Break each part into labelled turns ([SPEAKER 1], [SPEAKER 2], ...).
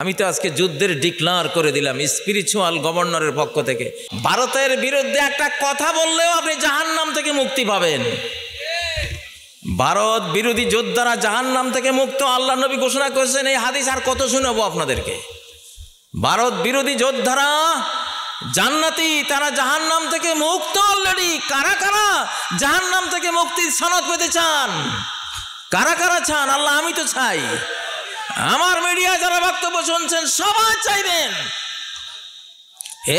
[SPEAKER 1] আমি তো আজকে যুদ্ধের ডিক্লার করে দিলাম স্পিরিচুয়াল গভর্নরের পক্ষ থেকে। ভারতের বিরুদ্ধে একটা কথা বললেও আপনি জাহান্নাম থেকে মুক্তি পাবেন। ভারত বিরোধী যোদ্ধারা জাহান্নাম থেকে মুক্ত আল্লাহ নবী ঘোষণা করেছেন। এই হাদিস আর কত শোনাবো আপনাদেরকে? ভারত বিরোধী যোদ্ধারা জান্নাতি, তারা জাহান্নাম থেকে মুক্ত অলরেডি। কারা কারা জাহান্নাম থেকে মুক্তির সনদ পেতে চান? কারা কারা চান? আল্লাহ আমি তো চাই। আমার মিডিয়া যারা বক্তব্য শুনছেন সবাই চাইবেন।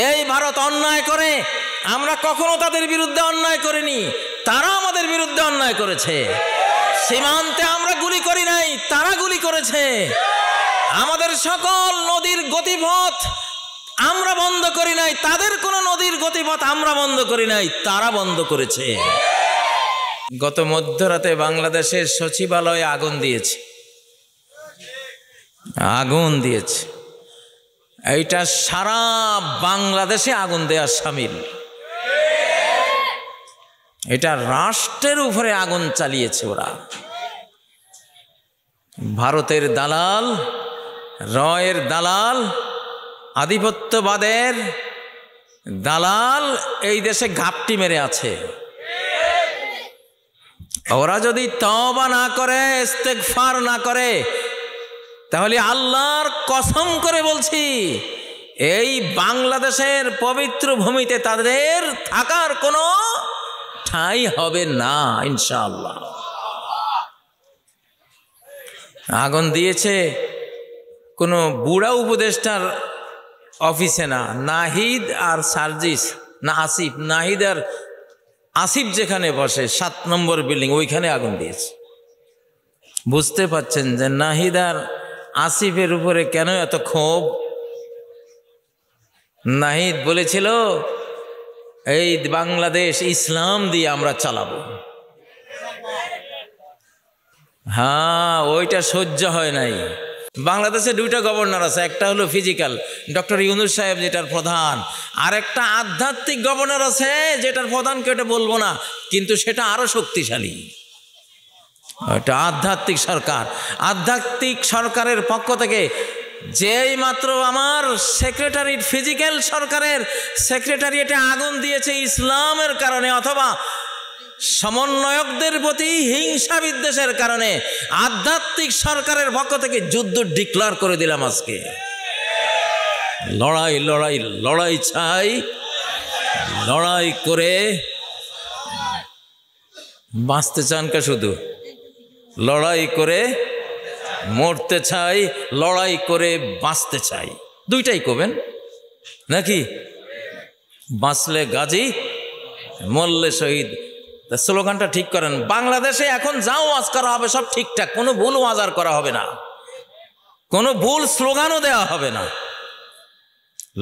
[SPEAKER 1] এই ভারত অন্যায় করে, আমরা কখনো তাদের বিরুদ্ধে অন্যায় করিনি, তারা আমাদের বিরুদ্ধে অন্যায় করেছে। সীমান্তে আমরা গুলি করি নাই, তারা গুলি করেছে। আমাদের সকল নদীর গতিপথ আমরা বন্ধ করি নাই, তাদের কোন নদীর গতিপথ আমরা বন্ধ করি নাই, তারা বন্ধ করেছে। গত মধ্যরাতে বাংলাদেশের সচিবালয়ে আগুন দিয়েছে, আগুন দিয়েছে। এইটা সারা বাংলাদেশে আগুন দেওয়ার শামিল। এটা রাষ্ট্রের উপরে আগুন চালিয়েছে ওরা। ভারতের দালাল, রয়ের দালাল, আধিপত্যবাদের দালাল এই দেশে ঘাপটি মেরে আছে। ওরা যদি তওবা না করে, ইস্তেগফার না করে, তাহলে আল্লাহর কসম করে বলছি এই বাংলাদেশের পবিত্র ভূমিতে তাদের থাকার কোনো ঠাঁই হবে না ইনশাআল্লাহ। আগুন দিয়েছে কোনো বুড়া উপদেষ্টার অফিসে না, নাহিদ আর সার্জিস না আসিফ, নাহিদ আর আসিফ যেখানে বসে 7 নম্বর বিল্ডিং, ওইখানে আগুন দিয়েছে। বুঝতে পারছেন যে নাহিদ আর আসিফের উপরে কেন এত ক্ষোভ? নাহিদ বলেছিল এই বাংলাদেশ ইসলাম দিয়ে আমরা চালাবো। হ্যাঁ, ওইটা সহ্য হয় নাই। বাংলাদেশে 2টা গভর্নর আছে, একটা হলো ফিজিক্যাল ডক্টর ইউনূস সাহেব যেটার প্রধান, আর একটা আধ্যাত্মিক গভর্নর আছে যেটার প্রধানকে ওটা বলবো না, কিন্তু সেটা আরো শক্তিশালী। এটা আধ্যাত্মিক সরকার। আধ্যাত্মিক সরকারের পক্ষ থেকে যেই মাত্র আমার সেক্রেটারি, ফিজিক্যাল সরকারের সেক্রেটারিয়েটে আগুন দিয়েছে ইসলামের কারণে অথবা সমন্বয়কদের প্রতি হিংসা বিদ্বেষের কারণে, আধ্যাত্মিক সরকারের পক্ষ থেকে যুদ্ধ ডিক্লার করে দিলাম আজকে। লড়াই লড়াই লড়াই চাই, লড়াই করে বাঁচতে চান কে? শুধু লড়াই করে মরতে চাই, লড়াই করে বাঁচতে চাই, 2টাই করবেন নাকি? বাঁচলে গাজী, মরলে শহীদ। স্লোগানটা ঠিক করেন। বাংলাদেশে এখন যা ওয়াজ করা হবে সব ঠিকঠাক, কোনো ভুল ওয়াজ আর করা হবে না, কোনো ভুল স্লোগানও দেওয়া হবে না।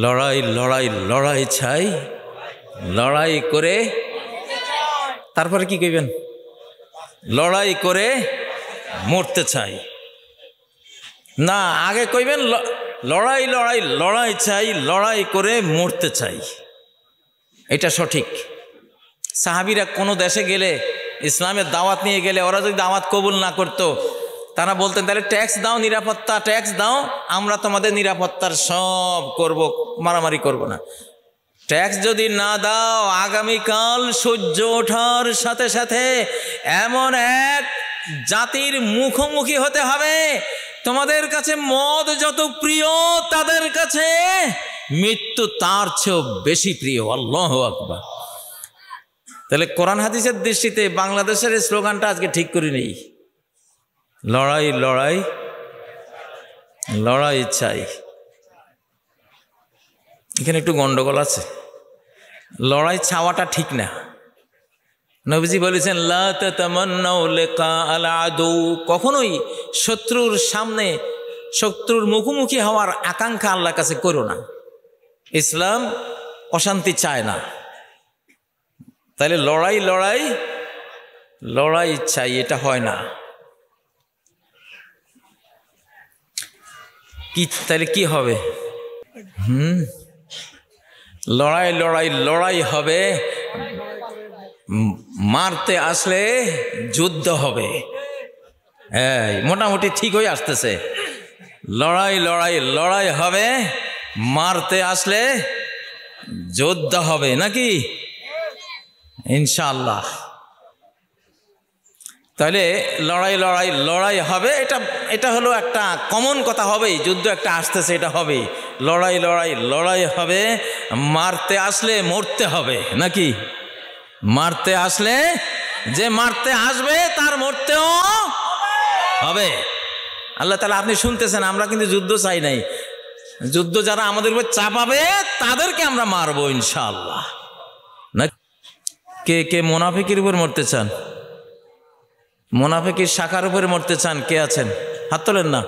[SPEAKER 1] লড়াই লড়াই লড়াই চাই, লড়াই করে তারপরে কি কইবেন? লড়াই করে মরতে চাই না, আগে কইবেন লড়াই লড়াই লড়াই চাই, লড়াই করে মরতে চাই। এটা সঠিক। সাহাবীরা কোনো দেশে গেলে, ইসলামের দাওয়াত নিয়ে গেলে, ওরা যদি দাওয়াত কবুল না করতো, তারা বলতেন তাহলে ট্যাক্স দাও, নিরাপত্তা ট্যাক্স দাও, আমরা তোমাদের নিরাপত্তার সব করব, মারামারি করব না। ট্যাক্স যদি না দাও, আগামীকাল সূর্য ওঠার সাথে সাথে এমন এক জাতির মুখোমুখি হতে হবে, তোমাদের কাছে মদ যত প্রিয় তাদের কাছে মৃত্যু তার চেয়েও বেশি প্রিয়। আল্লাহু আকবার। তাহলে কোরআন হাদিসের দৃষ্টিতে বাংলাদেশের এই স্লোগানটা আজকে ঠিক করে নেই। লড়াই লড়াই লড়াই চাই। এখানে একটু গন্ডগোল আছে, লড়াই চাওয়াটা ঠিক না। নবীজি বলেছেন লা তাতামান্নাউ লিকা আল আদু, কখনোই শত্রুর সামনে, শত্রুর মুখোমুখি হওয়ার আকাঙ্ক্ষা আল্লাহর কাছে করো না। ইসলাম অশান্তি চায় না। তাহলে লড়াই লড়াই লড়াই চাই, এটা হয় না। কি তাহলে কি হবে? লড়াই লড়াই লড়াই হবে, মারতে আসলে যুদ্ধ হবে। হ্যাঁ, মোটামুটি ঠিক হয়ে আসতেছে। লড়াই লড়াই লড়াই হবে, মারতে আসলে যোদ্ধা হবে নাকি ইনশাআল্লাহ। তাহলে লড়াই লড়াই লড়াই হবে, এটা হলো একটা কমন কথা হবেই, যুদ্ধ একটা আসতেছে এটা হবে, লড়াই লড়াই লড়াই হবে, মারতে আসলে মরতে হবে নাকি, মারতে আসলে যে মারতে আসবে তার মরতেও হবে। আল্লাহ তাআলা আপনি শুনতেছেন, আমরা কিন্তু যুদ্ধ চাই নাই, যুদ্ধ যারা আমাদের উপর চাপাবে তাদেরকে আমরা মারবো ইনশাআল্লাহ। না কে কে মুনাফিকের উপর মরতে চান, মুনাফিকের শাখার উপরে মরতে চান, কে আছেন হাত তোলেন না।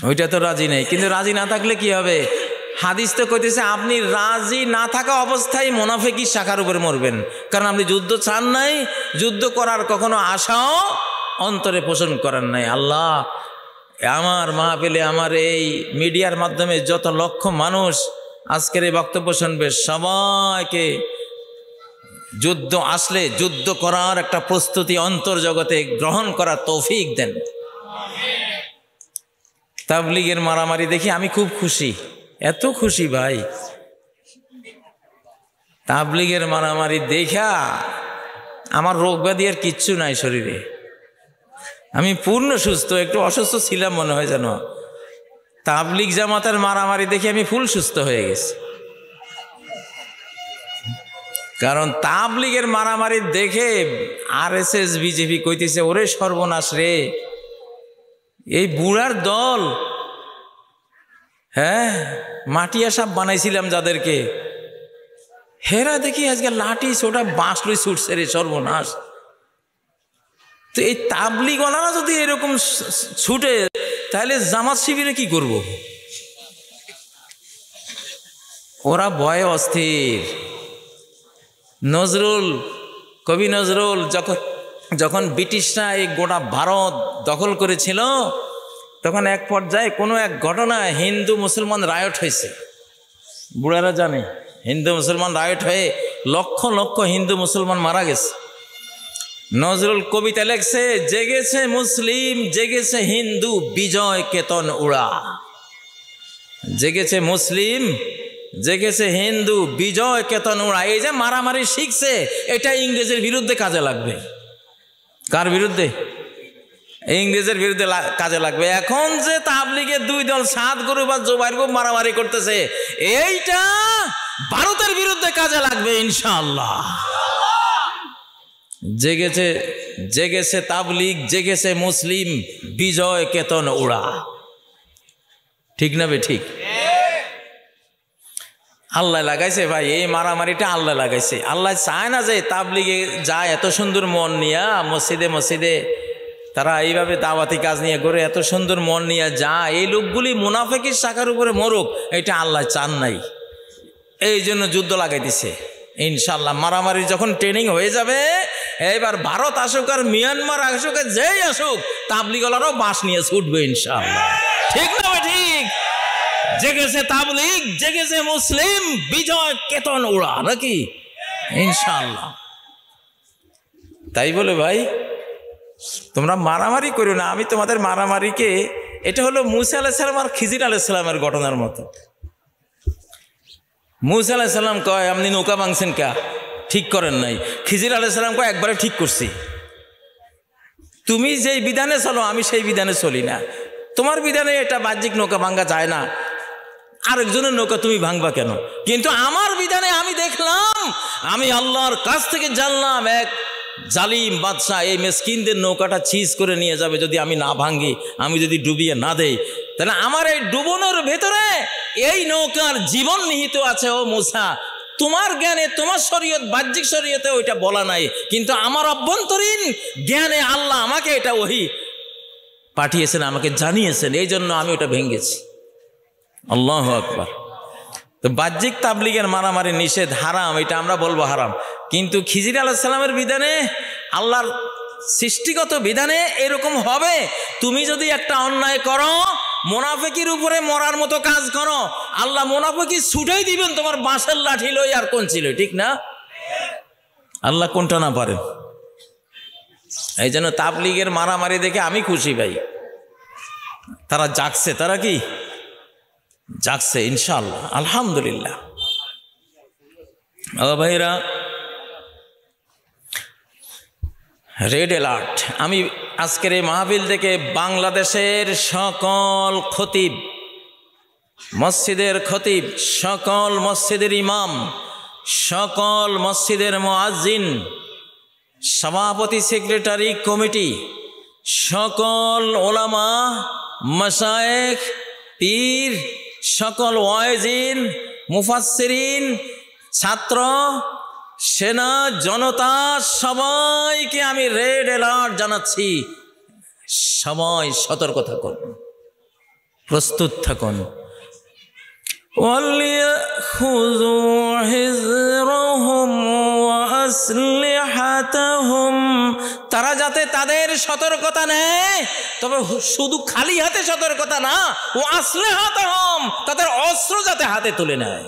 [SPEAKER 1] ওইটা তো রাজি নেই, কিন্তু রাজি না থাকলে কি হবে, হাদিস তো কইতেছে আপনি রাজি না থাকা অবস্থায় মুনাফিকের শাখার উপরে মরবেন, কারণ আপনি যুদ্ধ চান নাই, যুদ্ধ করার কখনো আশাও অন্তরে পোষণ করেন নাই। আল্লাহ আমার মাহফিলে আমার এই মিডিয়ার মাধ্যমে যত লক্ষ মানুষ আজকের এই বক্তব্য শুনবে, সবাইকে যুদ্ধ আসলে যুদ্ধ করার একটা প্রস্তুতি অন্তর্জগতে গ্রহণ করার তৌফিক দেন। তাবলীগের মারামারি দেখি আমি খুব খুশি, এত খুশি ভাই, তাবলীগের মারামারি দেখা আমার রোগ ব্যাধি আর কিচ্ছু নাই শরীরে, আমি পূর্ণ সুস্থ, একটু অসুস্থ ছিলাম মনে হয় যেন, তাবলীগ জামাতের মারামারি দেখে আমি ফুল সুস্থ হয়ে গেছি। কারণ তাবলীগের মারামারি দেখে আরএসএস বিজেপি কইতেছে ওরে সর্বনাশ রে, এই বুড়ার দল, হ্যাঁ মাটিয়া সাপ বানাইছিলাম যাদেরকে, হেরা দেখি আজকে লাঠি ছোটা বাঁশ লই ছুটছে রে, সর্বনাশ। তো এই তাবলীগওয়ালারা যদি এরকম ছুটে তাহলে জামাত শিবিরে কি করব? ওরা ভয়ে অস্থির। নজরুল, কবি নজরুল যখন ব্রিটিশরা এই গোটা ভারত দখল করেছিল, তখন এক পর্যায়ে কোনো এক ঘটনায় হিন্দু মুসলমান রায়ট হয়েছে, বুড়ারা জানে, হিন্দু মুসলমান রায়ট হয়ে লক্ষ লক্ষ হিন্দু মুসলমান মারা গেছে। নজরুল কবিতা লেখছে, জেগেছে মুসলিম জেগেছে হিন্দু বিজয় কেতন উড়া, জেগেছে মুসলিম জেগেছে হিন্দু বিজয় কেতন উড়া। এই যে মারামারি শিখছে, এটা ইংরেজের বিরুদ্ধে কাজে লাগবে। কার বিরুদ্ধে? ইংরেজের বিরুদ্ধে কাজে লাগবে। এখন যে তাবলীগের দুই দল সাত গরু বা জোবাইর গরু মারামারি করতেছে, এইটা ভারতের বিরুদ্ধে কাজে লাগবে ইনশাআল্লাহ। জেগেছে জেগেছে তাবলীগ জেগেছে মুসলিম বিজয় কেতন উড়া, ঠিক না বে ঠিক? আল্লাহ লাগাইছে ভাই, এই মারামারিটা আল্লাহ লাগাইছে। আল্লাহ চায় না যে তাবলীগে যায় এত সুন্দর মন নিয়া মসজিদে মসজিদে তারা এইভাবে দাওয়াতি কাজ নিয়ে করে এত সুন্দর মন নিয়ে যায়, এই লোকগুলি মুনাফিকের শাখার উপরে মরুক, এটা আল্লাহ চান নাই। এই জন্য যুদ্ধ লাগাইতেছে ইনশাল্লাহ। মারামারি যখন ট্রেনিং হয়ে যাবে, এবার ভারত আসুক আর মিয়ানমার আসুক, যেই আসুক তাবলীগওয়ালারাও বাঁশ নিয়ে ছুটবে ইনশাল্লাহ, ঠিক না ঠিক? জেগেছে তাবলীগ জেগেছে মুসলিম বিজয় কেতন উড়া নাকি ইনশাআল্লাহ। তাই বলে ভাই তোমরা মারামারি করো না। আমি তোমাদের মারামারিকে, এটা হলো মুসা আলাইহিস সালাম আর খিজির আলাইহিস সালামের ঘটনার মতো। মুসা আলাইহিস সালাম কয় আপনি নৌকা ভাঙছেন কা, ঠিক করেন নাই। খিজির আলাইহিস সালাম কয় একবারে ঠিক করছি, তুমি যেই বিধানে চলো আমি সেই বিধানে চলি না, তোমার বিধানে এটা বাহ্যিক নৌকা ভাঙ্গা যায় না, আরেকজনের নৌকা তুমি ভাঙবা কেন? কিন্তু আমার বিধানে আমি দেখলাম, আমি আল্লাহর কাছ থেকে জানলাম এক জালিম বাদশাহ এই মেসকিনদের নৌকাটা চিজ করে নিয়ে যাবে যদি আমি না ভাঙ্গি, আমি যদি ডুবিয়ে না দেই, তাহলে আমার এই ডুবনোর ভেতরে এই নৌকার জীবন নিহিত আছে। ও মুসা, তোমার জ্ঞানে তোমার শরীয়ত বাহ্যিক শরীয়তে ওইটা বলা নাই, কিন্তু আমার অভ্যন্তরীণ জ্ঞানে আল্লাহ আমাকে এটা ওহী পাঠিয়েছেন, আমাকে জানিয়েছেন, এই জন্য আমি ওটা ভেঙেছি। আল্লাহু আকবার। তো বাহ্যিক তাবলীগের মারামারি নিষেধ, হারাম, এটা আমরা বলবো হারাম, কিন্তু খিজির আলাইহিস সালামের বিধানে, আল্লাহর সৃষ্টিগত বিধানে এরকম হবে। তুমি যদি একটা অন্যায় করো, মুনাফিকের উপরে মরার মতো কাজ করো, আল্লাহ মুনাফিকি ছুটাই দিবেন তোমার বাঁশের লাঠি লই আর কোন ছিল, ঠিক না? আল্লাহ কোনটা না পারেন। এই জন্য তাবলীগের মারামারি দেখে আমি খুশি ভাই, তারা জাগছে, তারা কি জাগছে ইনশাআল্লাহ, আলহামদুলিল্লাহ। ও ভাইরা, রেড অ্যালার্ট। আমি আজকের এই মাহফিল থেকে বাংলাদেশের সকল খতিব, মসজিদের খতিব, সকল মসজিদের ইমাম, সকল মসজিদের মুয়াজ্জিন, সভাপতি, সেক্রেটারি, কমিটি, সকল ওলামা, মাশায়েখ, পীর, সকল ওয়াইজিন, মুফাসসিরিন, ছাত্র, সেনা, জনতা, সবাইকে আমি রেড অ্যালার্ট জানাচ্ছি। সবাই সতর্ক থাকুন, প্রস্তুত থাকুন। তারা যাতে তাদের সতর্কতা নেয়, তবে শুধু খালি হাতে সতর্কতা না, ও আসলিহাতাহুম, তাদের অস্ত্র যাতে হাতে তুলে নেয়।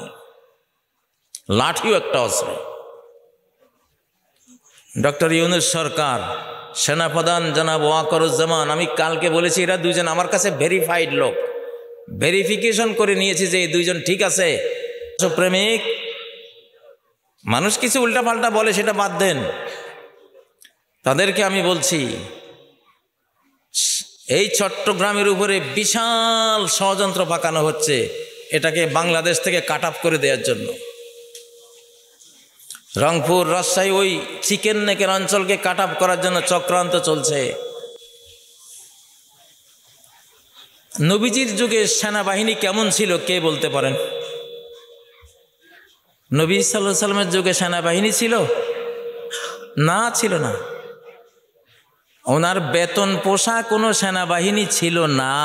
[SPEAKER 1] লাঠিও একটা অস্ত্র। ডক্টর ইউনূস সরকার, সেনাপ্রধান জনাব ওয়াকারুজ্জামান, আমি কালকে বলেছি এরা দুইজন আমার কাছে ভেরিফাইড লোক, ভেরিফিকেশন করে নিয়েছি যে এই দুইজন ঠিক আছে। প্রেমিক মানুষ কিছু উল্টাপাল্টা বলে, সেটা বাদ দেন। তাদেরকে আমি বলছি, এই চট্টগ্রামের উপরে বিশাল ষড়যন্ত্র পাকানো হচ্ছে এটাকে বাংলাদেশ থেকে কাট অফ করে দেওয়ার জন্য। রংপুর, রাজশাহী, ওই চিকেন নেকের অঞ্চলকে কাট অফ করার জন্য চক্রান্ত চলছে। নবীজির যুগে সেনাবাহিনী কেমন ছিল কে বলতে পারেন? নবী সাল্লাল্লাহু আলাইহি ওয়াসাল্লামের যুগে সেনাবাহিনী ছিল না? ছিল না। ওনার বেতন পোষা কোনো সেনাবাহিনী ছিল না,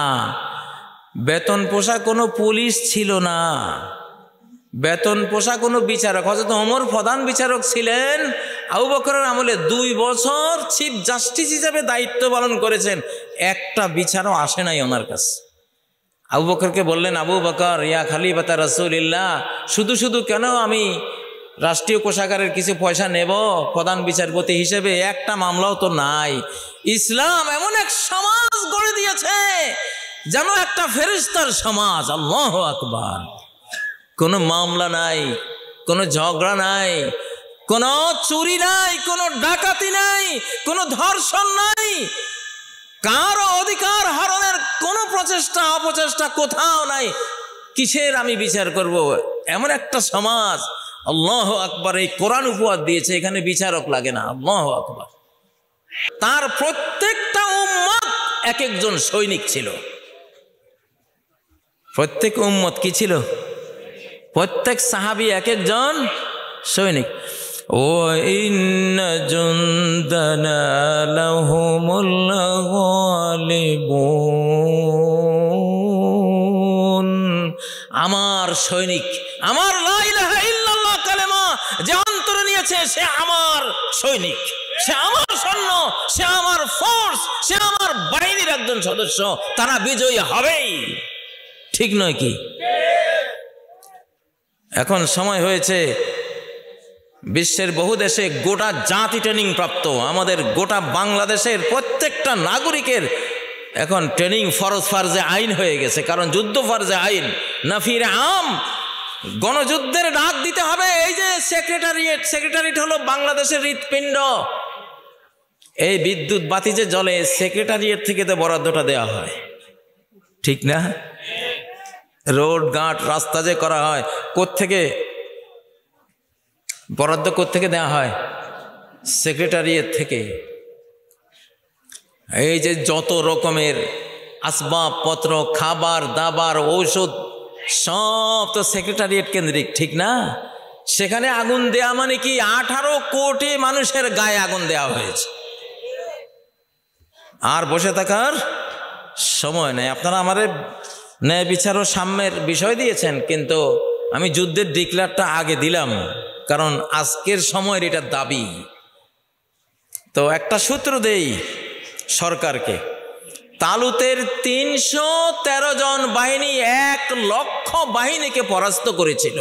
[SPEAKER 1] বেতন পোষা কোনো পুলিশ ছিল না, বেতন পোষা কোনো বিচারক। হযরত ওমর প্রধান বিচারক ছিলেন, আবু বকরের আমলে 2 বছর চিফ জাস্টিস হিসেবে দায়িত্ব পালন করেছেন, একটা বিচারও আসে নাই ওনার কাছে। আবু বকরকে বললেন, আবু বকর ইয়া খলিফাতা রাসূলিল্লাহ, শুধু শুধু কেন আমি রাষ্ট্রীয় কোষাগারের কিছু পয়সা নেব প্রধান বিচারপতি হিসেবে? একটা মামলাও তো নাই। ইসলাম এমন এক সমাজ গড়ে দিয়েছে যেন একটা ফেরেশতার সমাজ। আল্লাহু আকবার। কোনো মামলা নাই, কোনো ঝগড়া নাই, কোনো চুরি নাই, কোনো ডাকাতি নাই, কোনো ধর্ষণ নাই, কারো অধিকার হরণের কোনো প্রচেষ্টা অপচেষ্টা কোথাও নাই। কিসের আমি বিচার করব? এমন একটা সমাজ। আল্লাহু আকবার। এই কোরআন উপহার দিয়েছে, এখানে বিচারক লাগে না। আল্লাহু আকবার। তার প্রত্যেকটা উম্মত এক একজন সৈনিক ছিল। প্রত্যেক উম্মত কি ছিল? প্রত্যেক সাহাবী এক একজন সৈনিক। ও ইন্না জুনদানা লাহুমুল গালিবুন। আমার সৈনিক, আমার লা ইলাহা ইল্লাল্লাহ কালেমা যে অন্তরে নিয়েছে, সে আমার সৈনিক, সে আমার সৈন্য, সে আমার ফোর্স, সে আমার বাহিনীর একজন সদস্য। তারা বিজয়ী হবেই, ঠিক নয় কি? এখন সময় হয়েছে বিশ্বের বহু দেশে গোটা জাতি ট্রেনিং প্রাপ্ত, আমাদের গোটা বাংলাদেশের প্রত্যেকটা নাগরিকের এখন ট্রেনিং ফরজ ফার্জে আইন হয়ে গেছে। কারণ যুদ্ধ ফার্জে আইন, নাফির আম, গণযুদ্ধের ডাক দিতে হবে। এই যে সেক্রেটারিয়েট হলো বাংলাদেশের হৃৎপিণ্ড। এই বিদ্যুৎ বাতি যে জ্বলে, সেক্রেটারিয়েট থেকে তো বরাদ্দটা দেওয়া হয়, ঠিক না? রোড ঘাট রাস্তা যে করা হয়, কোত্থেকে বরাদ্দ, কোত্থেকে দেওয়া হয়? সেক্রেটারিয়েট থেকে। এই যে যত রকমের আসবাবপত্র, খাবার দাবার, ঔষধ, সব তো সেক্রেটারিয়েট কেন্দ্রিক, ঠিক না? সেখানে আগুন দেয়া মানে কি? 18 কোটি মানুষের গায়ে আগুন দেওয়া হয়েছে। আর বসে থাকার সময় নেই। আপনারা আমাদের ন্যায় বিচার ও সাম্যের বিষয় দিয়েছেন, কিন্তু আমি যুদ্ধের ডিক্লারটা আগে দিলাম, কারণ আজকের সময়ের এটা দাবি। তো একটা সূত্র দেই সরকারকে। তালুতের 313 জন বাহিনী 1 লক্ষ বাহিনীকে পরাস্ত করেছিল।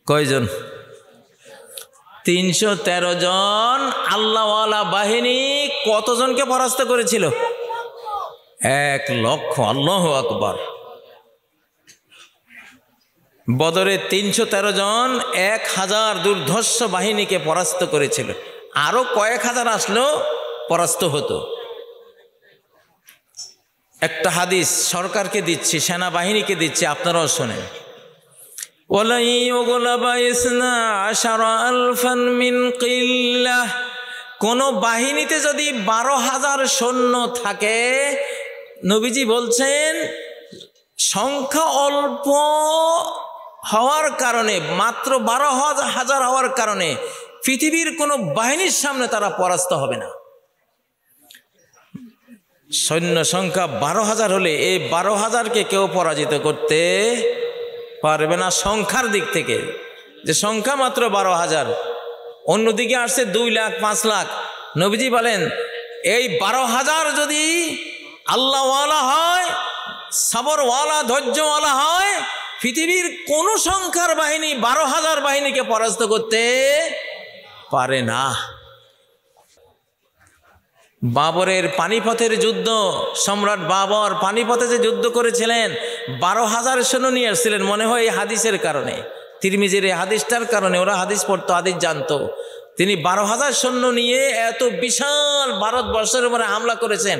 [SPEAKER 1] কয়জন? 313 জন আল্লাহওয়ালা বাহিনী কতজনকে পরাস্ত করেছিল? 1,00,000। আল্লাহু আকবার। বদরে 313 জন 1000 দুর্ধর্ষ বাহিনীকে পরাস্ত করেছিল। আরো কয়েক হাজার আসলেও পরাস্ত হতো। একটা হাদিস সরকারকে দিচ্ছি, সেনাবাহিনীকে দিচ্ছি, আপনারাও শোনেন। কোন বাহিনীতে যদি 12,000 সৈন্য থাকে, নবীজি বলছেন সংখ্যা অল্প হওয়ার কারণে, মাত্র 12,000 হওয়ার কারণে পৃথিবীর কোনো বাহিনীর সামনে তারা পরাস্ত হবে না। সৈন্য সংখ্যা 12,000 হলে এই 12,000কে কেউ পরাজিত করতে পারবে না সংখ্যার দিক থেকে, যে সংখ্যা মাত্র 12,000। অন্যদিকে আসছে 2 লাখ 5 লাখ। নবীজি বলেন এই 12,000 যদি আল্লাহওয়ালা হয়, সবরওয়ালা, ধৈর্যওয়ালা হয়, পৃথিবীর কোন সংখ্যার বাহিনী 12,000 বাহিনীকে পরাস্ত করতে পারে না। বাবরের পানিপথের যুদ্ধ, সম্রাট বাবর পানিপথে যে যুদ্ধ করেছিলেন, 12,000 সৈন্য নিয়ে আসছিলেন। মনে হয় এই হাদিসের কারণে, তিরমিজির এই হাদিসটার কারণে, ওরা হাদিস পড়তো, হাদিস জানতো। তিনি 12,000 সৈন্য নিয়ে এত বিশাল ভারতবর্ষের উপরে হামলা করেছেন।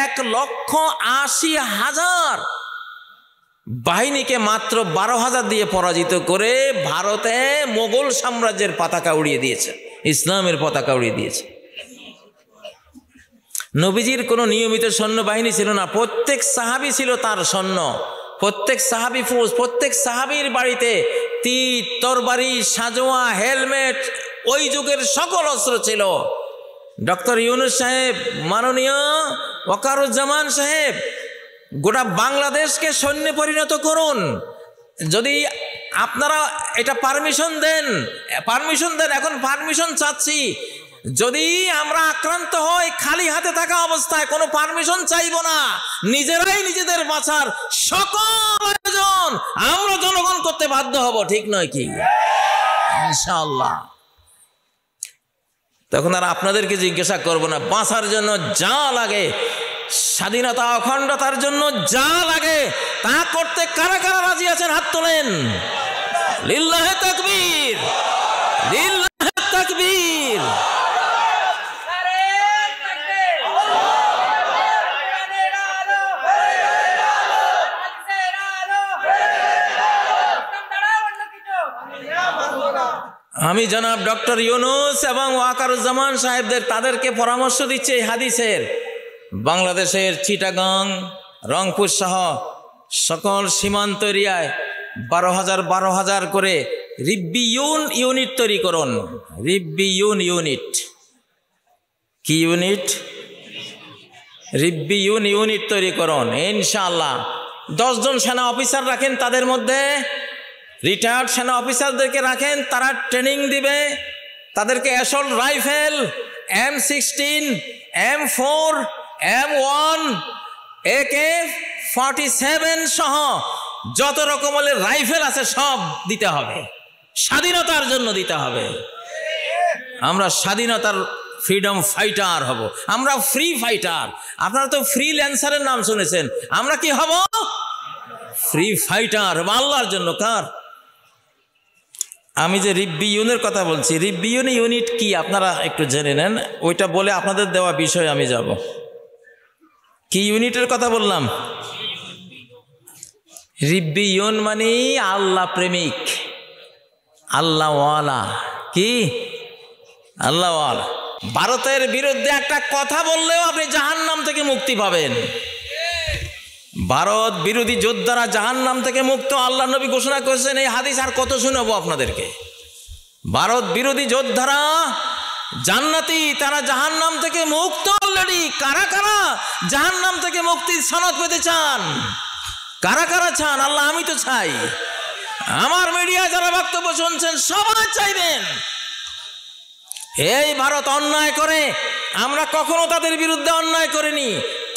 [SPEAKER 1] 1,80,000 বাহিনীকে মাত্র 12,000 দিয়ে পরাজিত করে ভারতে মোগল সাম্রাজ্যের পতাকা উড়িয়ে দিয়েছে, ইসলামের পতাকা উড়িয়ে দিয়েছে। নবীজির কোনো নিয়মিত সৈন্যবাহিনী ছিল না, প্রত্যেক সাহাবী ছিল তার সৈন্য, প্রত্যেক সাহাবী ফৌজ, প্রত্যেক সাহাবীর বাড়িতে তীর, তরবারি, সাজোয়া, হেলমেট, ওই যুগের সকল অস্ত্র ছিল। ডক্টর ইউনুস সাহেব, মাননীয় ওয়াকারুজ্জামান সাহেব, গোটা বাংলাদেশকে সৈন্যে পরিণত করুন। যদি আপনারা এটা পারমিশন দেন, এখন পারমিশন চাচ্ছি। যদি আমরা আক্রান্ত হই, খালি হাতে থাকা অবস্থায় কোনো পারমিশন চাইব না, নিজেরাই নিজেদের বাঁচার সকল আয়োজন আমরা জনগণ করতে বাধ্য হব, ঠিক নয় কি? ইনশাআল্লাহ। তখন আর আপনাদেরকে জিজ্ঞাসা করব না, বাঁচার জন্য যা লাগে, স্বাধীনতা অখণ্ডতার জন্য যা লাগে তা করতে কারা কারা রাজি আছেন? হাত তোলেন। লিল্লাহে তাকবীর, লিল্লাহে তাকবীর। আমি জনাব ডক্টর ইউনুস এবং ওয়াকারুজ্জামান সাহেবদের, তাদেরকে পরামর্শ দিচ্ছে এই হাদিসের, বাংলাদেশের চিটাগাং, রংপুর সহ সকল সীমান্ত এরিয়ায় 12,000 করে রিব্বিউন ইউনিট তৈরি করুন। রিব্বিউন ইউনিট কি ইউনিট? রিব্বিউন ইউনিট তৈরি করুন ইনশাআল্লাহ। 10 জন সেনা অফিসার রাখেন, তাদের মধ্যে রিটায়ার্ড সেনা অফিসারদেরকে রাখেন, তারা ট্রেনিং দিবে। তাদেরকে assault rifle, M16, M4, M1, AK-47 সহ যত রকমের রাইফেল আছে সব দিতে হবে, স্বাধীনতার জন্য দিতে হবে। আমরা স্বাধীনতার ফ্রিডম ফাইটার হব, আমরা ফ্রি ফাইটার। আপনারা তো ফ্রিল্যান্সারের নাম শুনেছেন, আমরা কি হব? ফ্রি ফাইটার হব আল্লাহর জন্য। কার? আমি যে রিব্বিউনের কথা বলছি, রিব্বিউন ইউনিট কি আপনারা একটু জেনে নেন, ওইটা বলে আপনাদের দেওয়া বিষয় আমি যাব। কি ইউনিটের কথা বললাম? রিব্বিউন মানে আল্লাহ প্রেমিক, আল্লাহওয়ালা। কি? আল্লাহওয়ালা। ভারতের বিরুদ্ধে একটা কথা বললেও আপনি জাহান্নাম থেকে মুক্তি পাবেন। ভারত বিরোধী যোদ্ধারা জাহান্নাম থেকে মুক্ত, আল্লাহ নবী ঘোষণা করেছেন। এই হাদিস আর কত শোনাবো আপনাদেরকে? ভারত বিরোধী যোদ্ধারা জান্নাতি, তারা জাহান্নাম থেকে মুক্ত অলরেডি। কারা কারা জাহান্নাম থেকে মুক্তির সনদ পেতে চান? কারা কারা চান? আল্লাহ, আমি তো চাই। আমার মিডিয়া যারা বক্তব্য শুনছেন সবাই চাইবেন। এই ভারত অন্যায় করে, আমরা কখনো তাদের বিরুদ্ধে অন্যায় করিনি,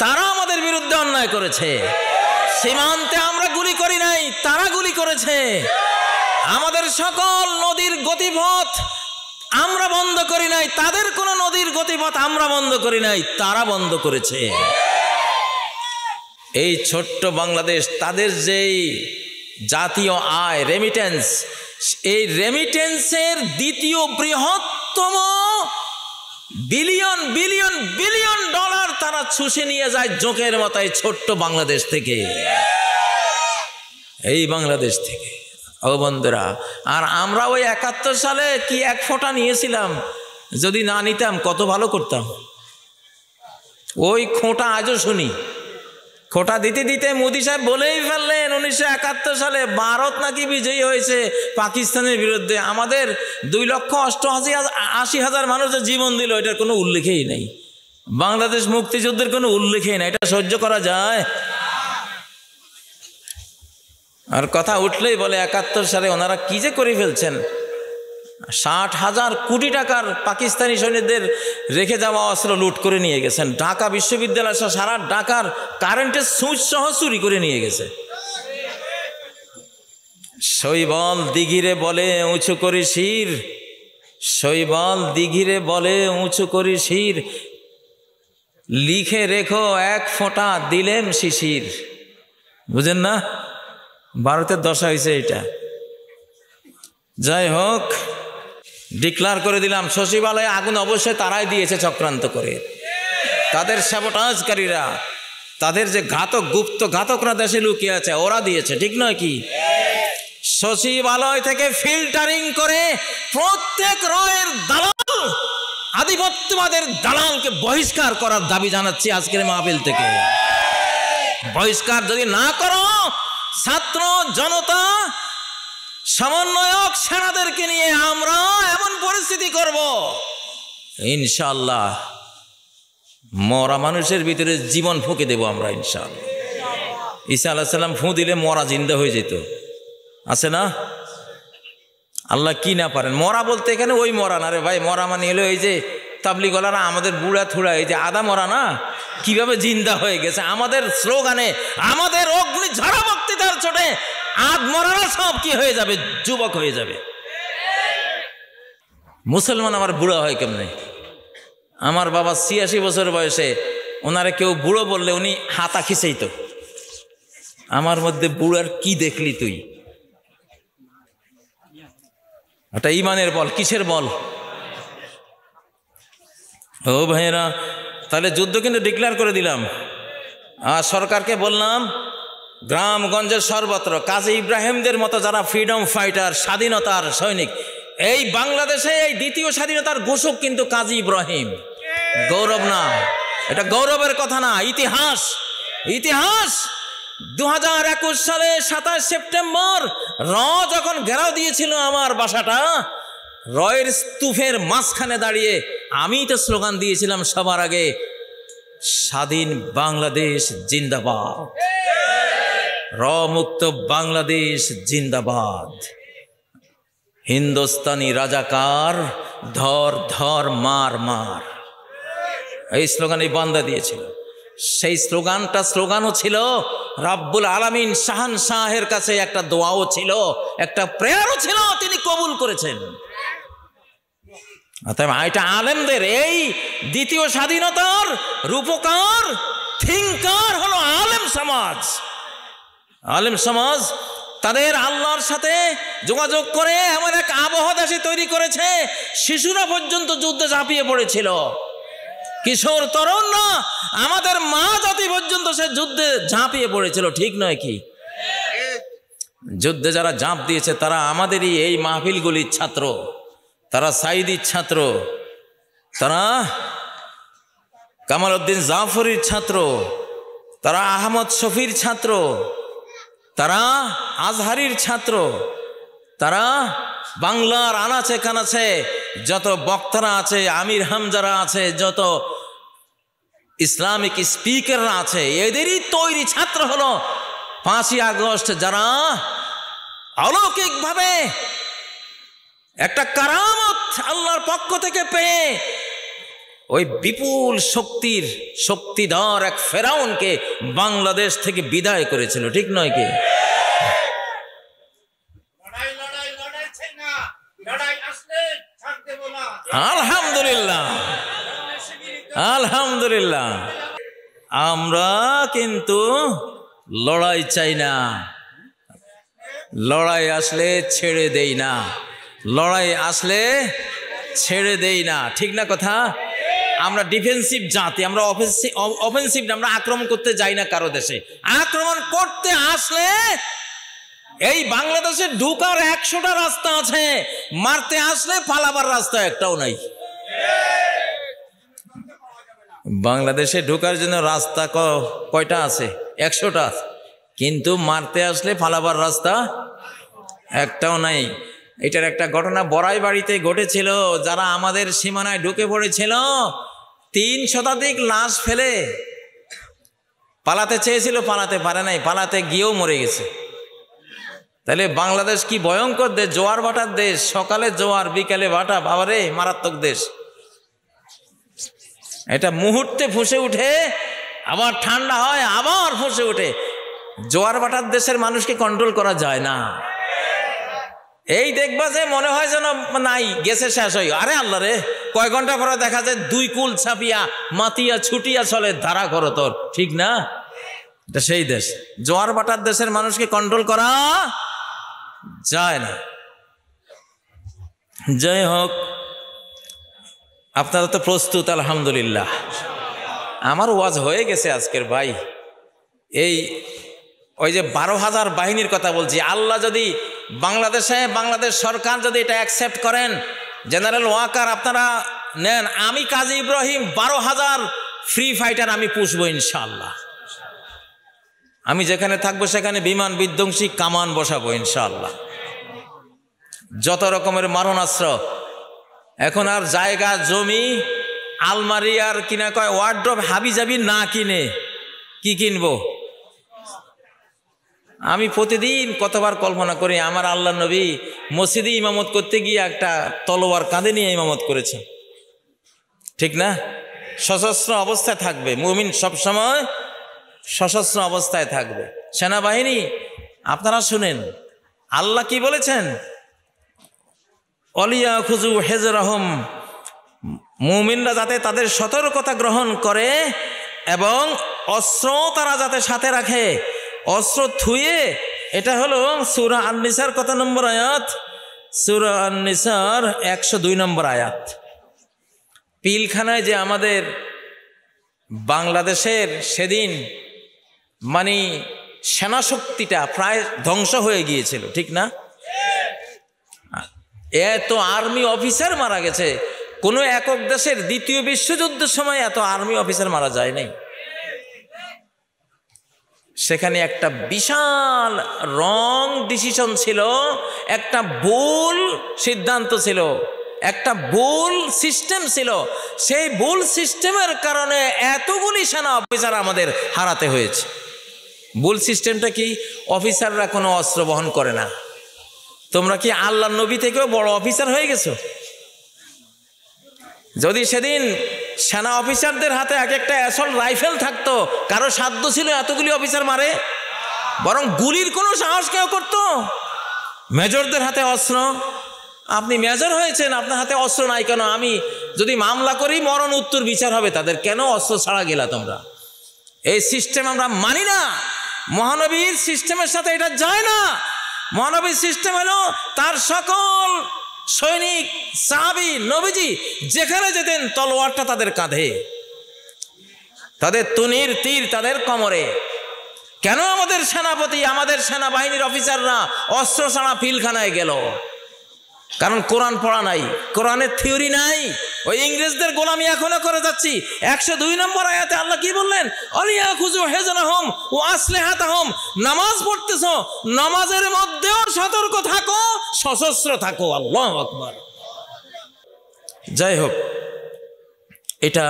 [SPEAKER 1] তারা আমাদের বিরুদ্ধে অন্যায় করেছে। সীমান্তে আমরা গুলি করি নাই, তারা গুলি করেছে। আমাদের সকল নদীর গতিপথ আমরা বন্ধ করি নাই, তাদের কোন নদীর গতিপথ আমরা বন্ধ করি নাই, তারা বন্ধ করেছে। এই ছোট্ট বাংলাদেশ, তাদের যেই জাতীয় আয় রেমিটেন্স, এই রেমিটেন্সের দ্বিতীয় বৃহত্তম বিলিয়ন বিলিয়ন বিলিয়ন ডলার তারা চুষে নিয়ে যায় জোকের মতো ছোট্ট বাংলাদেশ থেকে, এই বাংলাদেশ থেকে। ও বন্ধুরা, আর আমরা ওই 71 সালে কি 1 ফোঁটা নিয়েছিলাম, যদি না নিতাম কত ভালো করতাম। ওই খোঁটা আজও শুনি, খোঁটা দিতে দিতে মোদি সাহেব বলেই ফেললেন 1971 সালে ভারত নাকি বিজয়ী হয়েছে পাকিস্তানের বিরুদ্ধে, আমাদের 2,88,000 মানুষ জীবন দিল, এটার কোনো উল্লেখই নেই। বাংলাদেশ মুক্তিযুদ্ধের কোনো উল্লেখই নাই, এটা সহ্য করা যায়? আর কথা উঠলেই বলে 71 সালে ওনারা কি যে করে ফেলছেন, 60,000 কোটি টাকার পাকিস্তানি সৈন্যদের রেখে যাওয়া অস্ত্র লুট করে নিয়ে গেছেন, ঢাকা বিশ্ববিদ্যালয় সহ সারা ঢাকার কারেন্টের সুইচ সহ চুরি করে নিয়ে গেছে। শৈবল দিঘিরে বলে উঁচু করি শির, শৈবল দিঘিরে বলে উঁচু করি শির, লিখে রেখো 1 ফোঁটা দিলেম শিশির। বুঝেন না, ভারতের দশা হয়েছে এটা। যাই হোক, ডিক্লার করে দিলাম, সচিবালয়ে আগুন অবশ্যই তারাই দিয়েছে চক্রান্ত করে, তাদের সাবোটাজকারীরা, তাদের যে ঘাতক গুপ্ত ঘাতকরা দেশে লুকিয়ে আছে ওরা দিয়েছে, ঠিক নয় কি? সচিবালয় থেকে ফিল্টারিং করে প্রত্যেক রয়ের দালাল, আধিপত্যবাদের দালালকে বহিষ্কার করার দাবি জানাচ্ছি আজকের মাহফিল থেকে। বহিষ্কার যদি না করো, ছাত্র জনতা সমন্বয়ক সেনাদেরকে নিয়ে আমরা এমন পরিস্থিতি করব ইনশাআল্লাহ, মরা মানুষের ভিতরে জীবন ফুঁকে দেব আমরা ইনশাআল্লাহ। ঈসা আলাইহিস সালাম ফু দিলে মরা জিন্দা হয়ে যেত, আছে না? আল্লাহ কি না পারেন। মরা বলতে এখানে ওই মরা না রে ভাই, মরা মানে হলো এই যে তাবলিগওয়ালারা আমাদের বুড়া থুড়া, এই যে আদা মরা না, কিভাবে জিন্দা হয়ে গেছে আমাদের স্লোগানে, আমাদের অগ্নি ঝরা বক্তৃতার ছোটে আদ মরারা সব কি হয়ে যাবে, যুবক হয়ে যাবে। মুসলমান আমার বুড়া হয় কেমনে? আমার বাবা 86 বছর বয়সে, ওনারে কেউ বুড়ো বললে উনি হাতা খিঁচাইতো। আমার মধ্যে বুড়ার কি দেখলি তুই? এটা ইমানের বল, কিসের বল? ও ভাইয়েরা, তাহলে যুদ্ধ কিন্তু ডিক্লেয়ার করে দিলাম। আর সরকারকে বললাম, গ্রামগঞ্জের সর্বত্র কাজী ইব্রাহিমদের মতো যারা ফ্রিডম ফাইটার, স্বাধীনতার সৈনিক, এই বাংলাদেশে এই দ্বিতীয় স্বাধীনতার ঘোষক কিন্তু কাজী ইব্রাহিম। গৌরব না, এটা গৌরবের কথা না, ইতিহাস। ইতিহাস 2021 সালে 27 সেপ্টেম্বর যখন ঘেরাও দিয়েছিল আমার বাসাটা, রয়ের স্তূপের মাঝখানে দাঁড়িয়ে আমি তো স্লোগান দিয়েছিলাম সবার আগে, স্বাধীন বাংলাদেশ জিন্দাবাদ, মুক্ত বাংলাদেশ জিন্দাবাদ, হিন্দুস্তানি রাজাকার ধর ধর মার মার, এই স্লোগান এই বান্দা দিয়েছিল। সেই স্লোগানও ছিল রাব্বুল আলামিন শাহের কাছে একটা দোয়াও ছিল, একটা প্রেয়ারও ছিল, তিনি কবুল করেছেন। এটা আলেমদের, এই দ্বিতীয় স্বাধীনতার রূপকার থিঙ্কার হলো আলেম সমাজ। আলেম সমাজ তাদের আল্লাহর সাথে যোগাযোগ করে এমন এক আবহ দেশে তৈরি করেছে, শিশুরা পর্যন্ত যুদ্ধে ঝাঁপিয়ে পড়েছিল, কিশোর তরুণ না, আমাদের মা জাতি পর্যন্ত সে যুদ্ধে ঝাঁপিয়ে পড়েছিল, ঠিক নয় কি? যুদ্ধে যারা ঝাঁপ দিয়েছে তারা আমাদেরই এই মাহফিলগুলির ছাত্র, তারা সাইদির ছাত্র, তারা কামাল উদ্দিন জাফরির ছাত্র, তারা আহমদ শফির ছাত্র, তারা আজহারির ছাত্র, তারা বাংলার আনাচে কানাচে যত বক্তারা আছে, আমির হামজারা আছে, যত ইসলামিক স্পিকাররা আছে, এদেরই তৈরি ছাত্র হলো 5ই আগস্ট, যারা অলৌকিকভাবে একটা কারামত আল্লাহর পক্ষ থেকে পেয়ে ওই বিপুল শক্তিধর এক ফেরাউনকে বাংলাদেশ থেকে বিদায় করেছিল, ঠিক নয় কি? আলহামদুলিল্লাহ, আলহামদুলিল্লাহ। আমরা কিন্তু লড়াই চাই না, লড়াই আসলে ছেড়ে দেই না, লড়াই আসলে ছেড়ে দেই না, ঠিক না কথা? আমরা ডিফেন্সিভ জাতি, আমরা অফেন্সিভ না, আমরা আক্রমণ করতে যাই না কারো দেশে। আক্রমণ করতে আসলে এই বাংলাদেশে ঢুকার 100টা রাস্তা আছে, মারতে আসলে পালাবার রাস্তা একটাও নাই। বাংলাদেশে ঢোকার জন্য রাস্তা কয়টা আছে? 100টা আছে, কিন্তু মারতে আসলে পালাবার রাস্তা একটাও নাই। এটার একটা ঘটনা বড়াই বাড়িতে ঘটেছিল। যারা আমাদের সীমানায় ঢুকে পড়েছিল 3 শতাধিক লাশ ফেলে পালাতে চেয়েছিল, পালাতে পারে নাই, পালাতে গিয়েও মরে গেছে। তাহলে বাংলাদেশ কি ভয়ঙ্কর দেশ, জোয়ার ভাটার দেশ, সকালে জোয়ার বিকালে ভাটা, বাবারে মারাত্মক দেশ। এটা মুহূর্তে ফুঁসে উঠে আবার ঠান্ডা হয়, আবার ফুঁসে ওঠে। জোয়ার ভাটার দেশের মানুষকে কন্ট্রোল করা যায় না। এই দেখবা যে মনে হয় যেন নাই, গেছে, শেষ হয়ে। আরে আল্লাহ রে, কয় ঘন্টা পরে দেখা যায় 2 কুল ছাপিয়া মাতিয়া ছুটিয়া চলে, ধারা করো তোর, ঠিক না? এটা সেই দেশ। জোয়ার ভাটার দেশের মানুষকে কন্ট্রোল করা যায় না। যাই হোক, আপনারা তো প্রস্তুত আলহামদুলিল্লাহ। আমার ওয়াজ হয়ে গেছে আজকের ভাই। ওই যে 12,000 বাহিনীর কথা বলছি, আল্লাহ যদি বাংলাদেশ সরকার যদি এটা অ্যাকসেপ্ট করেন, জেনারেল ওয়াকার আপনারা নেন, আমি কাজী ইব্রাহিম 12,000 ফ্রি ফাইটার আমি পুষবো ইনশাআল্লাহ। আমি যেখানে থাকবো সেখানে বিমান বিধ্বংসী কামান বসাবো ইনশাআল্লাহ। যত রকমের মারণাস্ত্র, এখন আর জায়গা জমি আলমারি আর কিনা কয় ওয়ার্ড্রপ হাবি যাবি না কিনে কি কিনবো? আমি প্রতিদিন কতবার কল্পনা করি, আমার আল্লাহ নবী মসজিদে ইমামত করতে গিয়ে একটা তলোয়ার কাঁধে নিয়ে ইমামত করেছেন, ঠিক না? সশস্ত্র অবস্থায় থাকবে মুমিন, সবসময় সশস্ত্র অবস্থায় থাকবে। সেনাবাহিনী আপনারা শুনেন আল্লাহ কি বলেছেন, অলিয়া খুজু হেজরাহম, মুমিনরা যাতে তাদের সতর্কতা গ্রহণ করে এবং অস্ত্র তারা যাতে সাথে রাখে, অস্ত্র থুয়ে। এটা হলো সূরা আন-নিসার কত নম্বর আয়াত? সূরা আন-নিসার 102 নম্বর আয়াত। পিলখানায় যে আমাদের বাংলাদেশের সেদিন মানে সেনাশক্তিটা প্রায় ধ্বংস হয়ে গিয়েছিল, ঠিক না? এত আর্মি অফিসার মারা গেছে, কোনো একক দেশের দ্বিতীয় বিশ্বযুদ্ধের সময় এত আর্মি অফিসার মারা যায় নাই। সেখানে একটা বিশাল রং ডিসিশন ছিল, একটা ভুল সিদ্ধান্ত ছিল, একটা ভুল সিস্টেম ছিল। সেই ভুল সিস্টেমের কারণে এতগুলি সেনা অফিসার আমাদের হারাতে হয়েছে। ভুল সিস্টেমটা কি? অফিসাররা কোনো অস্ত্র বহন করে না। তোমরা কি আল্লাহ নবী থেকেও বড় অফিসার হয়ে গেছো? যদি সেদিন সেনা অফিসারদের হাতে এক একটা অ্যাসল্ট রাইফেল থাকতো, কারো সাধ্য ছিল এতগুলি অফিসার মারে? বরং গুলির কোনো সাহস কেউ করতো? মেজরদের হাতে অস্ত্র। আপনি মেজর হয়েছেন, আপনার হাতে অস্ত্র নাই কেন? আমি যদি মামলা করি মরণ উত্তর বিচার হবে তাদের, কেন অস্ত্র ছাড়া গেলা তোমরা? এই সিস্টেম আমরা মানি না। মহানবীর সিস্টেমের সাথে এটা যায় না। মহানবীর সিস্টেম হলো তার সকল সৈনিক, সাহাবী, নবীজি যেখানে যেতেন তলোয়ারটা তাদের কাঁধে, তাদের তুনির তীর তাদের কোমরে। কেন আমাদের সেনাপতি, আমাদের সেনাবাহিনীর অফিসাররা অস্ত্র ছাড়া পিলখানায় গেল? কারণ কোরআন পড়া নাই, কোরআনের থিওরি নাই। ওই ইংরেজদের গোলামি এখনো করে যাচ্ছি। 102 নম্বর আয়াতে আল্লাহ কি বললেন? অলিয়া খুজু হেজনাহুম ও আসলিহাতাহুম, নামাজ পড়তেছো, নামাজের মধ্যেও সতর্ক থাকো, সশস্ত্র থাকো। আল্লাহু আকবার। যাই হোক, এটা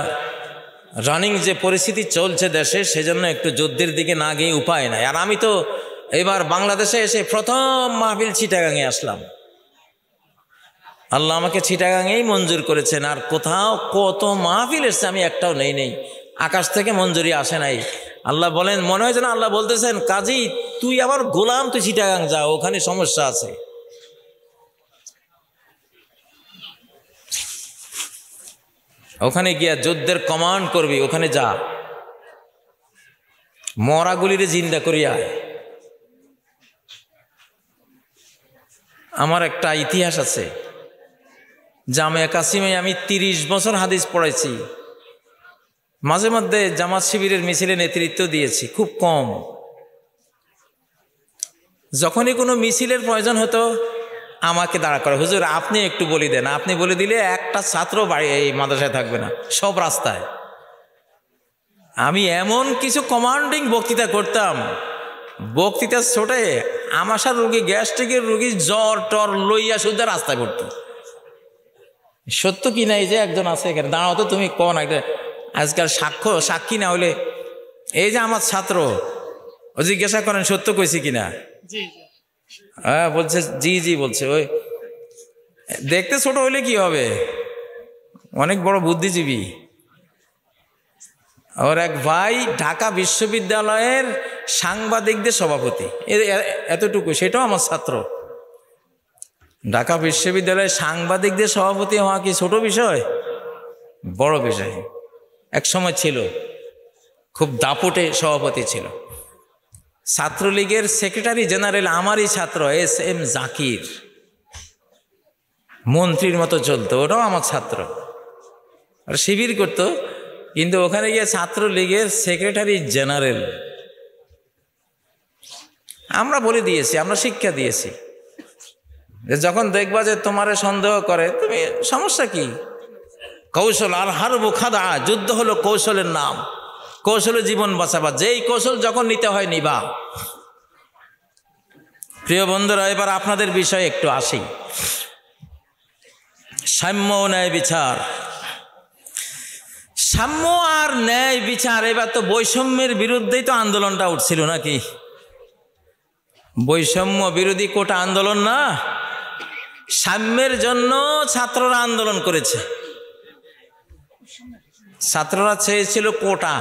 [SPEAKER 1] রানিং যে পরিস্থিতি চলছে দেশে, সেজন্য একটু যুদ্ধের দিকে না গিয়ে উপায় নাই। আর আমি তো এবার বাংলাদেশে এসে প্রথম মাহফিল চিটাগাঙে আসলাম। আল্লাহ আমাকে চিটাগাঙেই মঞ্জুর করেছেন। আর কোথাও কত মাহফিল এসছে, আমি একটাও নেই। আকাশ থেকে মঞ্জুরি আসে নাই। আল্লাহ বলেন, মনে হয় যেন আল্লাহ বলতেছেন, কাজী তুই আবার গোলাম, তুই চিটাগাং যা, ওখানে সমস্যা আছে। ওখানে গিয়া যুদ্ধের কমান্ড করবি, ওখানে যা। মরাগুলিরে জিন্দা করিয়া। আমার একটা ইতিহাস আছে, জামিয়া কাসিমে আমি 30 বছর হাদিস পড়াইছি, মাঝে মধ্যে জামাত শিবিরের মিছিলে নেতৃত্ব দিয়েছি, খুব কম। যখনই কোনো মিছিলের প্রয়োজন হতো আমাকে দাঁড়া করে, হুজুর আপনি একটু বলে দেন, আপনি বলে দিলে একটা ছাত্র বাড়ি এই মাদ্রাসায় থাকবে না, সব রাস্তায়। আমি এমন কিছু কমান্ডিং বক্তৃতা করতাম, বক্তৃতা ছোটে আমাশার রোগী, গ্যাস্ট্রিকের রোগী জ্বর টর লইয়া শুদ্ধ রাস্তায় পড়তো। সত্য কি নাই যে একজন আছে এখানে, দাঁড়াও তো তুমি কোন একটা আজকাল সাক্ষী না হলে, এই যে আমার ছাত্র, ও জিজ্ঞাসা করেন সত্য কইছি কিনা, হ্যাঁ বলছে জি জি বলছে। ওই দেখতে ছোট হইলে কি হবে, অনেক বড় বুদ্ধিজীবী। ওর এক ভাই ঢাকা বিশ্ববিদ্যালয়ের সাংবাদিকদের সভাপতি, এতটুকু, সেটাও আমার ছাত্র। ঢাকা বিশ্ববিদ্যালয়ের সাংবাদিকদের সভাপতি হওয়া কি ছোট বিষয়? বড় বিষয়। এক সময় ছিল, খুব দাপটে সভাপতি ছিল। ছাত্রলীগের সেক্রেটারি জেনারেল আমারই ছাত্র SM জাকির, মন্ত্রীর মতো চলতো, ওটাও আমার ছাত্র, আর শিবির করতো। কিন্তু ওখানে গিয়ে ছাত্রলীগের সেক্রেটারি জেনারেল। আমরা বলে দিয়েছি, আমরা শিক্ষা দিয়েছি যে যখন দেখবা যে তোমারে সন্দেহ করে, তুমি সমস্যা কি, কৌশল আর হারবু খাদা, যুদ্ধ হলো কৌশলের নাম, কৌশলে জীবন বাঁচাবা, যেই কৌশল যখন নিতে হয় নিবা। প্রিয় বন্ধুরা, এবার আপনাদের বিষয়ে একটু আসি। সাম্য ও ন্যায় বিচার, সাম্য আর ন্যায় বিচার। এবার তো বৈষম্যের বিরুদ্ধেই তো আন্দোলনটা উঠছিল নাকি? বৈষম্য বিরোধী কোটা আন্দোলন না, সাম্যের জন্য ছাত্ররা আন্দোলন করেছে। ছাত্ররা চেয়েছিল কোটা।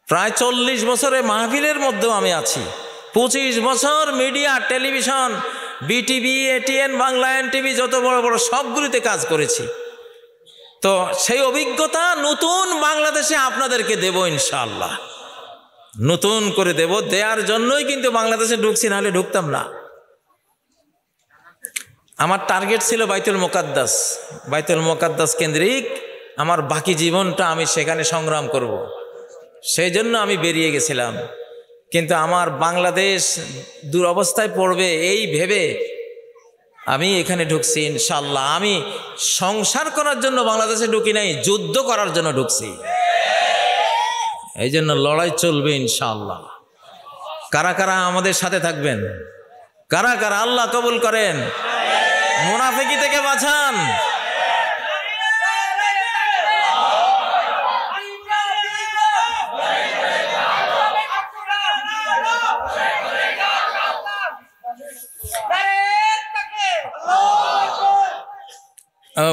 [SPEAKER 1] প্রায় 40 বছরে মাহফিলের মধ্যেও আমি আছি, 25 বছর media, television, BTV, ATN Bangla, NTV, যত বড় বড় সবগুলিতে কাজ করেছি। তো সেই অভিজ্ঞতা নতুন বাংলাদেশে আপনাদেরকে দেব ইনশাআল্লাহ, নতুন করে দেব। দেওয়ার জন্যই কিন্তু বাংলাদেশে ঢুকছি, নাহলে ঢুকতাম না। আমার টার্গেট ছিল বাইতুল মুকাদ্দাস, বাইতুল মুকাদ্দাস কেন্দ্রিক আমার বাকি জীবনটা আমি সেখানে সংগ্রাম করব, সেই জন্য আমি বেরিয়ে গেছিলাম। কিন্তু আমার বাংলাদেশ দুরবস্থায় পড়বে এই ভেবে আমি এখানে ঢুকছি ইনশাআল্লাহ। আমি সংসার করার জন্য বাংলাদেশে ঢুকি নাই, যুদ্ধ করার জন্য ঢুকছি। এই জন্য লড়াই চলবে ইনশাআল্লাহ। কারা কারা আমাদের সাথে থাকবেন? কারা কারা? আল্লাহ কবুল করেন, মুনাফিকি থেকে বাঁচান।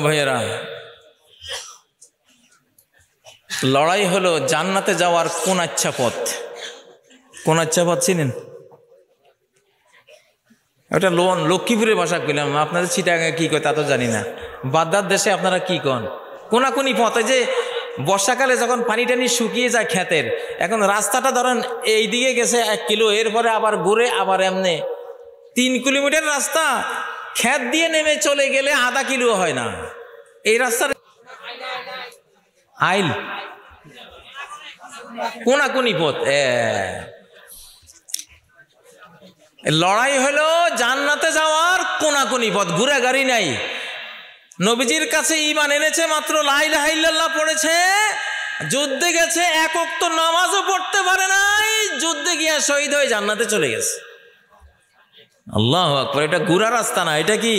[SPEAKER 1] ভাইয়েরা, লড়াই হলো জান্নাতে যাওয়ার কোন আচ্ছা পথ। কোন আচ্ছা পথ চিনেন? ওটা লক্ষ্মীপুরের ভাষা কইলাম, আপনাদের চিটাগাঙে কি কয় তা তো জানি না। বাগদার দেশে আপনারা কি কন? কোনাকুনি পথে, যে বর্ষাকালে যখন পানি টানি শুকিয়ে যায় ক্ষেতের, এখন রাস্তাটা ধরেন এই দিকে গেছে 1 কিলো, এরপরে আবার ঘুরে আবার এমনি 3 কিলোমিটার রাস্তা, ক্ষেত দিয়ে নেমে চলে গেলে আধা কিলো হয় না। এই রাস্তার আইল কোনাকুনি পথ। লড়াই হলো জান্নাতে যাওয়ার কোনাকুনি পথ, ঘুরে গাড়ি নাই। নবীজির কাছে ঈমান এনেছে, মাত্র লা ইলাহা ইল্লাল্লাহ পড়েছে, যুদ্ধে গেছে, 1 ওয়াক্ত নামাজও পড়তে পারে নাই, যুদ্ধে গিয়ে শহীদ হয়ে জান্নাতে চলে গেছে। আল্লাহু আকবার। এটা ঘুরা রাস্তা না, এটা কি?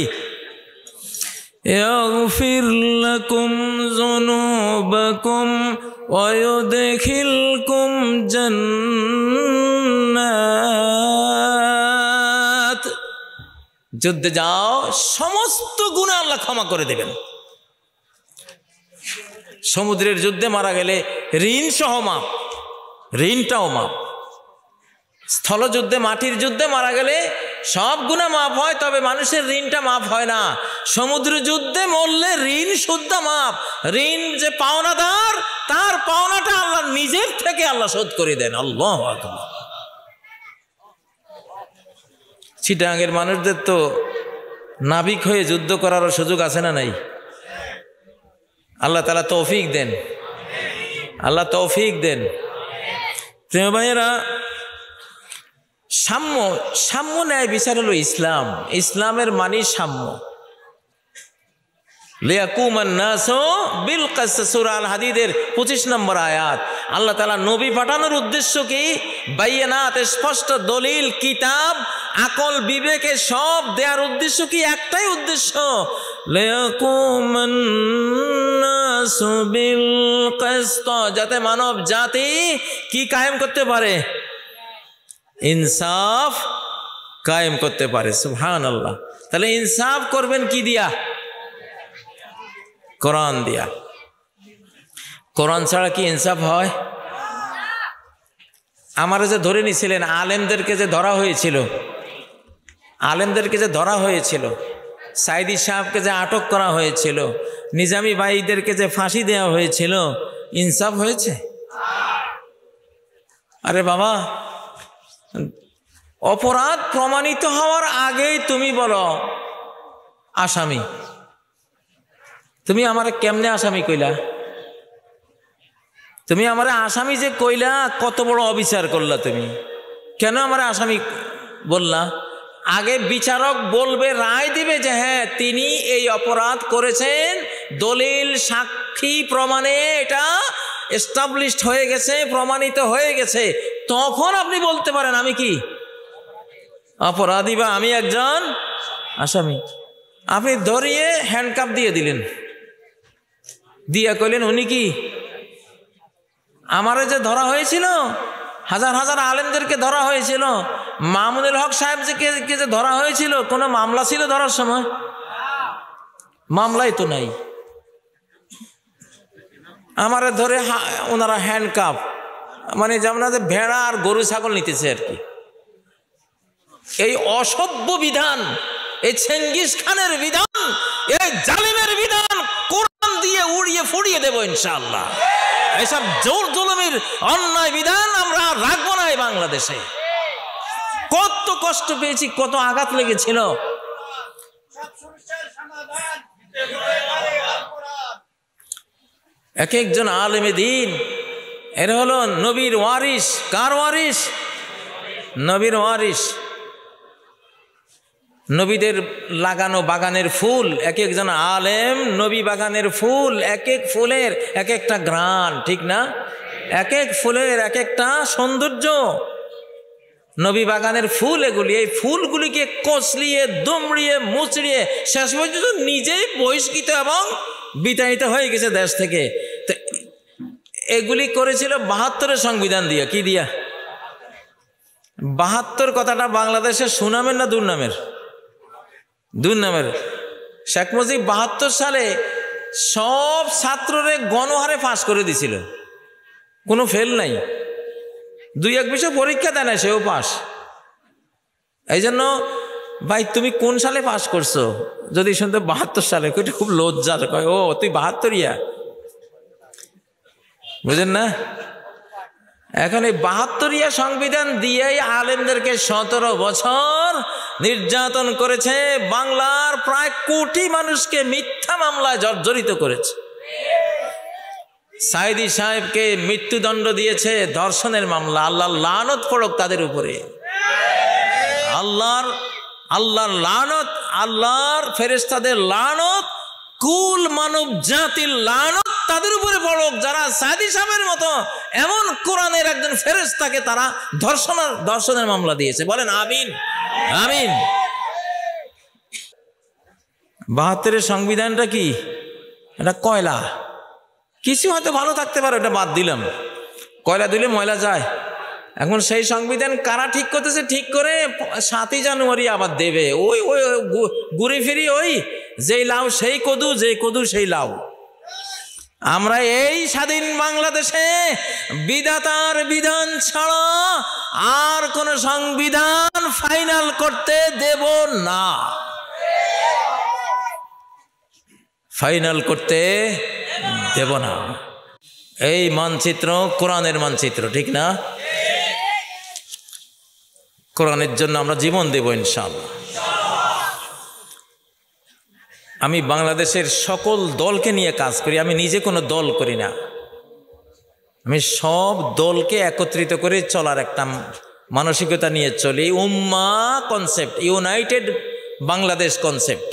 [SPEAKER 1] ইয়াগফির লাকুম যুনুবাকুম ওয়া ইউদখিলকুম জান্নাত। যুদ্ধে যাও, সমস্ত গুনাহ আল্লাহ ক্ষমা করে দেবেন। সমুদ্রের যুদ্ধে মারা গেলে ঋণ সহ মাপ, ঋণটাও মাপ। স্থলযুদ্ধে, মাটির যুদ্ধে মারা গেলে সব গুনাহ মাফ হয়, তবে মানুষের ঋণটা মাফ হয় না। সমুদ্র যুদ্ধে মরলে ঋণ শুদ্ধ মাফ। ঋণ যে পাওনাদার, তার পাওনাটা আল্লাহ নিজের থেকে আল্লাহ শোধ করে দেন। আল্লাহু আকবার। চিটাগাংয়ের মানুষদের তো নাবিক হয়ে যুদ্ধ করারও সুযোগ আছে না নাই? আল্লাহ তাআলা তৌফিক দেন, আল্লাহ তৌফিক দেন। প্রিয় ভাইয়েরা, সাম্য, সাম্য ন্যায় বিচার হলো ইসলাম। ইসলামের মানে সাম্য। লিয়াকুমান নাসু বিল কিসত, সূরা আল হাদিদের 25 নম্বর আয়াত। আল্লাহ তাআলা নবী পাঠানোর উদ্দেশ্য কি? বাইয়ানাত, স্পষ্ট দলিল, কিতাব, আকল, বিবেকে সব দেওয়ার উদ্দেশ্য কি? একটাই উদ্দেশ্য, লিয়াকুমান নাসু বিল কিসত, যাতে মানব জাতি কি কায়েম করতে পারে? ইনসাফ কায়েম করতে পারে। সুবহানাল্লাহ। তাহলে ইনসাফ করবেন কি দিয়া? কোরআন দিয়া। কোরআন ছাড়া কি ইনসাফ হয়? আমারা যে ধরে নিছিলেন, আলেমদেরকে যে ধরা হয়েছিল, আলেমদেরকে যে ধরা হয়েছিল, সাইদি সাহেবকে যে আটক করা হয়েছিল, নিজামী ভাইদেরকে যে ফাঁসি দেওয়া হয়েছিল, ইনসাফ হয়েছে? আরে বাবা, অপরাধ প্রমাণিত হওয়ার আগেই তুমি বলো আসামি। তুমি আমারে কেমনে আসামি কইলা? তুমি আমারে আসামি যে কইলা, কত বড় অবিচার করলা তুমি। কেন আমারে আসামি বললা? আগে বিচারক বলবে, রায় দিবে যে হ্যাঁ তিনি এই অপরাধ করেছেন, দলিল, সাক্ষী, প্রমাণে এটা এস্টাবলিশড হয়ে গেছে, প্রমাণিত হয়ে গেছে। তখন আপনি বলতে পারেন আমি কি অপরাধী বা আমি একজন আসামি। আপনি ধরিয়ে হ্যান্ডকাপ দিয়ে দিলেন, দিয়া কইলেন উনি কি? আমারে যে ধরা হয়েছিল, হাজার হাজার আলেমদেরকে ধরা হয়েছিল, মামুনুল হক সাহেব যে ধরা হয়েছিল, কোনো মামলা ছিল ধরার সময়? মামলাই তো নাই। আমারে ধরে ওনারা হ্যান্ডকাপ, মানে যেমন ভেড়া আর গরু ছাগল নিতেছে আর কি। এই অসভ্য বিধান, এই চেঙ্গিস খানের বিধান, এই জালিমের বিধান কোরআন দিয়ে উড়িয়ে ফুড়িয়ে দেব ইনশাআল্লাহ। এইসব জোর জুলুমের অন্যায় বিধান আমরা রাখবো না এই বাংলাদেশে। কত কষ্ট পেয়েছি, কত আঘাত লেগেছিল। এক একজন আলেমে দিন, এরা হলো নবীর ওয়ারিস। কার ওয়ারিস? নবীর ওয়ারিস। নবীদের লাগানো বাগানের ফুল, এক একজন আলেম নবী বাগানের ফুল, এক এক ফুলের এক একটা ঘ্রাণ, ঠিক না? এক এক ফুলের এক একটা সৌন্দর্য। নবী বাগানের ফুল এগুলি। এই ফুলগুলিকে কচলিয়ে, দুমড়িয়ে, মুচড়িয়ে শেষ পর্যন্ত নিজেই বহিষ্কৃত এবং বিতাড়িত হয়ে গেছে দেশ থেকে। তো এগুলি করেছিল ৭২-এর সংবিধান দিয়া। কি দিয়া? ৭২ কথাটা বাংলাদেশের সুনামের না দুর্নামের? দুর্নামের। শেখ মুজিব ৭২ সালে সব ছাত্ররে গণহারে পাস করে দিছিল, কোনো ফেল নাই। ২-১ বিষয় পরীক্ষা দেয় না, সেও পাস। এই জন্য ভাই তুমি কোন সালে পাস করছো যদি শুনতে ৭২ সালে, ওইটা খুব লজ্জার। কয় ও তুই ৭২ইয়া, বুঝেন না? এখন এই ৭২ইয়া সংবিধান দিয়েই আলেমদেরকে ১৭ বছর নির্যাতন করেছে। বাংলার প্রায় কোটি মানুষকে মিথ্যা মামলায় জর্জরিত করেছে। সাইদি সাহেবকে মৃত্যুদণ্ড দিয়েছে ধর্ষণের মামলা। আল্লাহর লানত পড়ুক তাদের উপরে। আল্লাহর লানত, আল্লাহর ফেরেশতাদের লানত, কুল মানব জাতির লানত তাদের উপরে পড়ুক যারা সাইদি সাহেবের মতো এমন কোরআনের একজন ফেরেশতাকে তারা ধর্ষণের মামলা দিয়েছে। বলেন আমিন, আমিন। ৭২-এর সংবিধানটা কি? এটা কয়লা। কিছু হয়তো ভালো থাকতে পারে, ওটা বাদ দিলাম। কয়লা দিলে ময়লা যায়। এখন সেই সংবিধান কারা ঠিক করতেছে? ঠিক করে ৭ই জানুয়ারি আবার দেবে। ওই ওই ঘুরে ফিরি ওই যেই লাউ সেই কদু, যে কদু সেই লাউ। আমরা এই স্বাধীন বাংলাদেশে বিধাতার বিধান ছাড়া আর কোন সংবিধান ফাইনাল করতে দেব না, ফাইনাল করতে দেব না। এই মানচিত্র কোরআনের মানচিত্র, ঠিক না? কোরআনের জন্য আমরা জীবন দেব ইনশাআল্লাহ। আমি বাংলাদেশের সকল দলকে নিয়ে কাজ করি, আমি নিজে কোনো দল করি না। আমি সব দলকে একত্রিত করে চলার একটা মানসিকতা নিয়ে চলি। উম্মা কনসেপ্ট, ইউনাইটেড বাংলাদেশ কনসেপ্ট।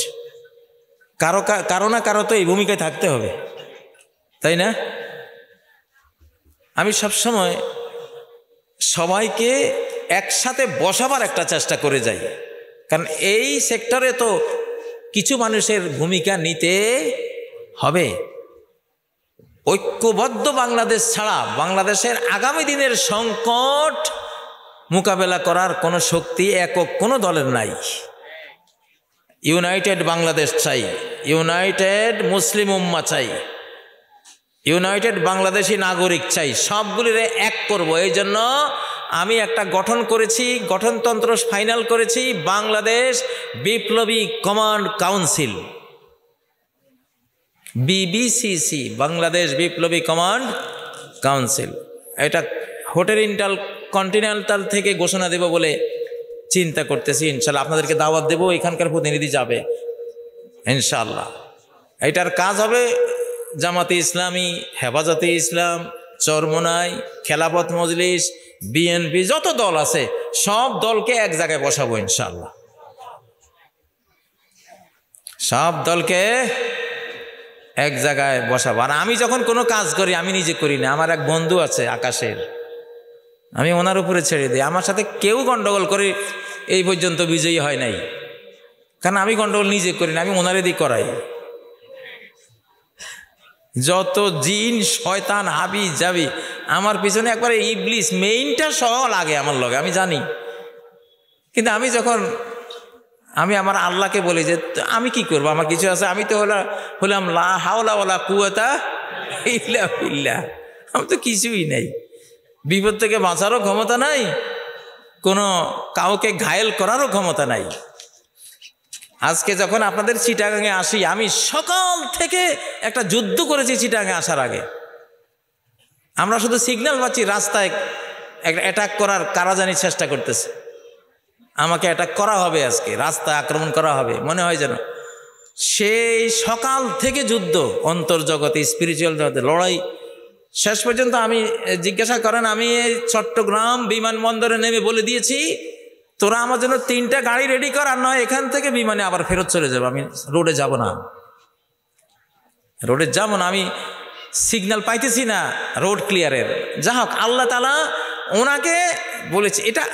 [SPEAKER 1] কারো না কারো তো এই ভূমিকায় থাকতে হবে, তাই না? আমি সবসময় সবাইকে একসাথে বসাবার একটা চেষ্টা করে যাই, কারণ এই সেক্টরে তো কিছু মানুষের ভূমিকা নিতে হবে। ঐক্যবদ্ধ বাংলাদেশ ছাড়া বাংলাদেশের আগামী দিনের সংকট মোকাবেলা করার কোনো শক্তি একক কোনো দলের নাই। ইউনাইটেড বাংলাদেশ চাই, ইউনাইটেড মুসলিম উম্মা চাই, ইউনাইটেড বাংলাদেশি নাগরিক চাই, সবগুলিরে এক করব। এই জন্য আমি একটা গঠন করেছি, গঠনতন্ত্র ফাইনাল করেছি, বাংলাদেশ বিপ্লবী কমান্ড কাউন্সিল, বিবিসিসি, বাংলাদেশ বিপ্লবী কমান্ড কাউন্সিল। এটা হোটেল কন্টিনেন্টাল থেকে ঘোষণা দেব বলে চিন্তা করতেছি। ইনশাল্লাহ আপনাদেরকে দাওয়াত দেব, এখানকার প্রতিনিধি যাবে ইনশাল্লাহ। এটার কাজ হবে জামাতে ইসলামী, হেফাজতে ইসলাম, চরমোনাই, খেলাফত মজলিস, বিএনপি, যত দল আছে সব দলকে এক জায়গায় বসাবো ইনশাল্লাহ। সব দলকে এক জায়গায় বসাবো। আর আমি যখন কোনো কাজ করি আমি নিজে করি না, আমার এক বন্ধু আছে আকাশের, আমি ওনার উপরে ছেড়ে দিই। আমার সাথে কেউ গন্ডগোল করে এই পর্যন্ত বিজয়ী হয় নাই, কারণ আমি গন্ডগোল নিজে করি না, আমি ওনারে দিয়ে করাই। যত জিন শয়তান হাবি যাবি আমার পিছনে একবারে ইবলিস মেইনটা সহ লাগে আমার লগে, আমি জানি। কিন্তু আমি যখন আমার আল্লাহকে বলি যে আমি কি করবো, আমার কিছু আছে, আমি তো হলাম লা হাওলা ওয়ালা কুওয়াতা ইল্লা বিল্লাহ, আমি তো কিছুই নাই। বিপদ থেকে বাঁচারও ক্ষমতা নাই, কোনো কাউকে ঘায়েল করারও ক্ষমতা নাই। আজকে যখন আপনাদের চিটাগাঙে আসি, আমি সকাল থেকে একটা যুদ্ধ করেছি চিটাগাঙে আসার আগে। আমরা শুধু সিগন্যাল পাচ্ছি রাস্তায় অ্যাটাক করার, কারা জানি চেষ্টা করতেছে, আমাকে অ্যাটাক করা হবে, আজকে রাস্তায় আক্রমণ করা হবে মনে হয় যেন। সেই সকাল থেকে যুদ্ধ, অন্তর্জগতে স্পিরিচুয়াল জগতে লড়াই। শেষ পর্যন্ত আমি জিজ্ঞাসা করেন, আমি এই চট্টগ্রাম বিমানবন্দরে নেমে বলে দিয়েছি তোরা আমার জন্য 3টা গাড়ি রেডি কর, আর নয় এখান থেকে বিমানে আবার ফেরত চলে যাবো, আমি রোডে যাব না, রোডে যাব না। আমি সিগন্যাল পাইতেছি না রোড ক্লিয়ারের। যা হোক, আল্লাহ তাআলা ওনাকে বলেছে। এটা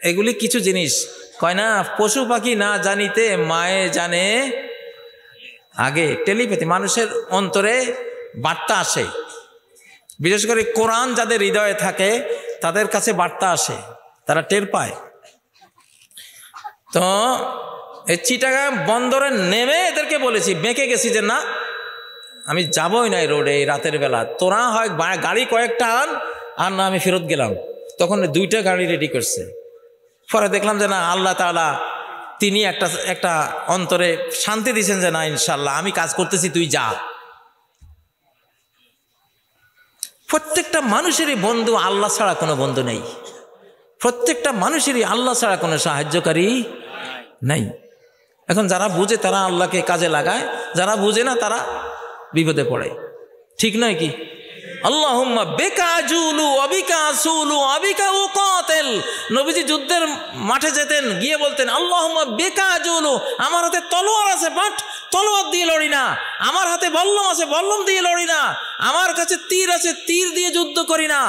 [SPEAKER 1] এগুলি কিছু জিনিস কয় না, পশু পাখি না জানিতে মায়ে জানে আগে। টেলিপ্যাথি, মানুষের অন্তরে বার্তা আসে, বিশেষ করে কোরআন যাদের হৃদয়ে থাকে তাদের কাছে বার্তা আসে, তারা টের পায়। তো এই চিটাগাং বন্দরে নেমে এদেরকে বলেছি, বেঁকে গেছি যে না আমি যাবই না এই রোডে এই রাতের বেলা, তোরা হয় গাড়ি কয়েকটা আন, আর না আমি ফেরত গেলাম। তখন 2টা গাড়ি রেডি করছে। পরে দেখলাম যে না, আল্লাহ তাআলা তিনি একটা অন্তরে শান্তি দিয়েছেন যে না ইনশাল্লাহ আমি কাজ করতেছি, তুই যা। প্রত্যেকটা মানুষেরই বন্ধু আল্লাহ ছাড়া কোনো বন্ধু নেই, প্রত্যেকটা মানুষেরই আল্লাহ ছাড়া কোনো সাহায্যকারী নাই। এখন যারা বুঝে তারা আল্লাহকে কাজে লাগায়, যারা বুঝে না তারা বিপদে পড়ে, ঠিক নয় কি? আল্লাহুম্মা বিকা আজুলু ওয়া বিকা আসুলু ওয়া বিকা উকাতিল। নবীজি যুদ্ধের মাঠে যেতেন, গিয়ে বলতেন আল্লাহুম্মা বিকা আজুলু, আমার হাতে তলোয়ার আছে বাট তলোয়ার দিয়ে লড়ি না, আমার হাতে বল্লম আছে বল্লম দিয়ে লড়ি না, আমার কাছে তীর আছে তীর দিয়ে যুদ্ধ করি না,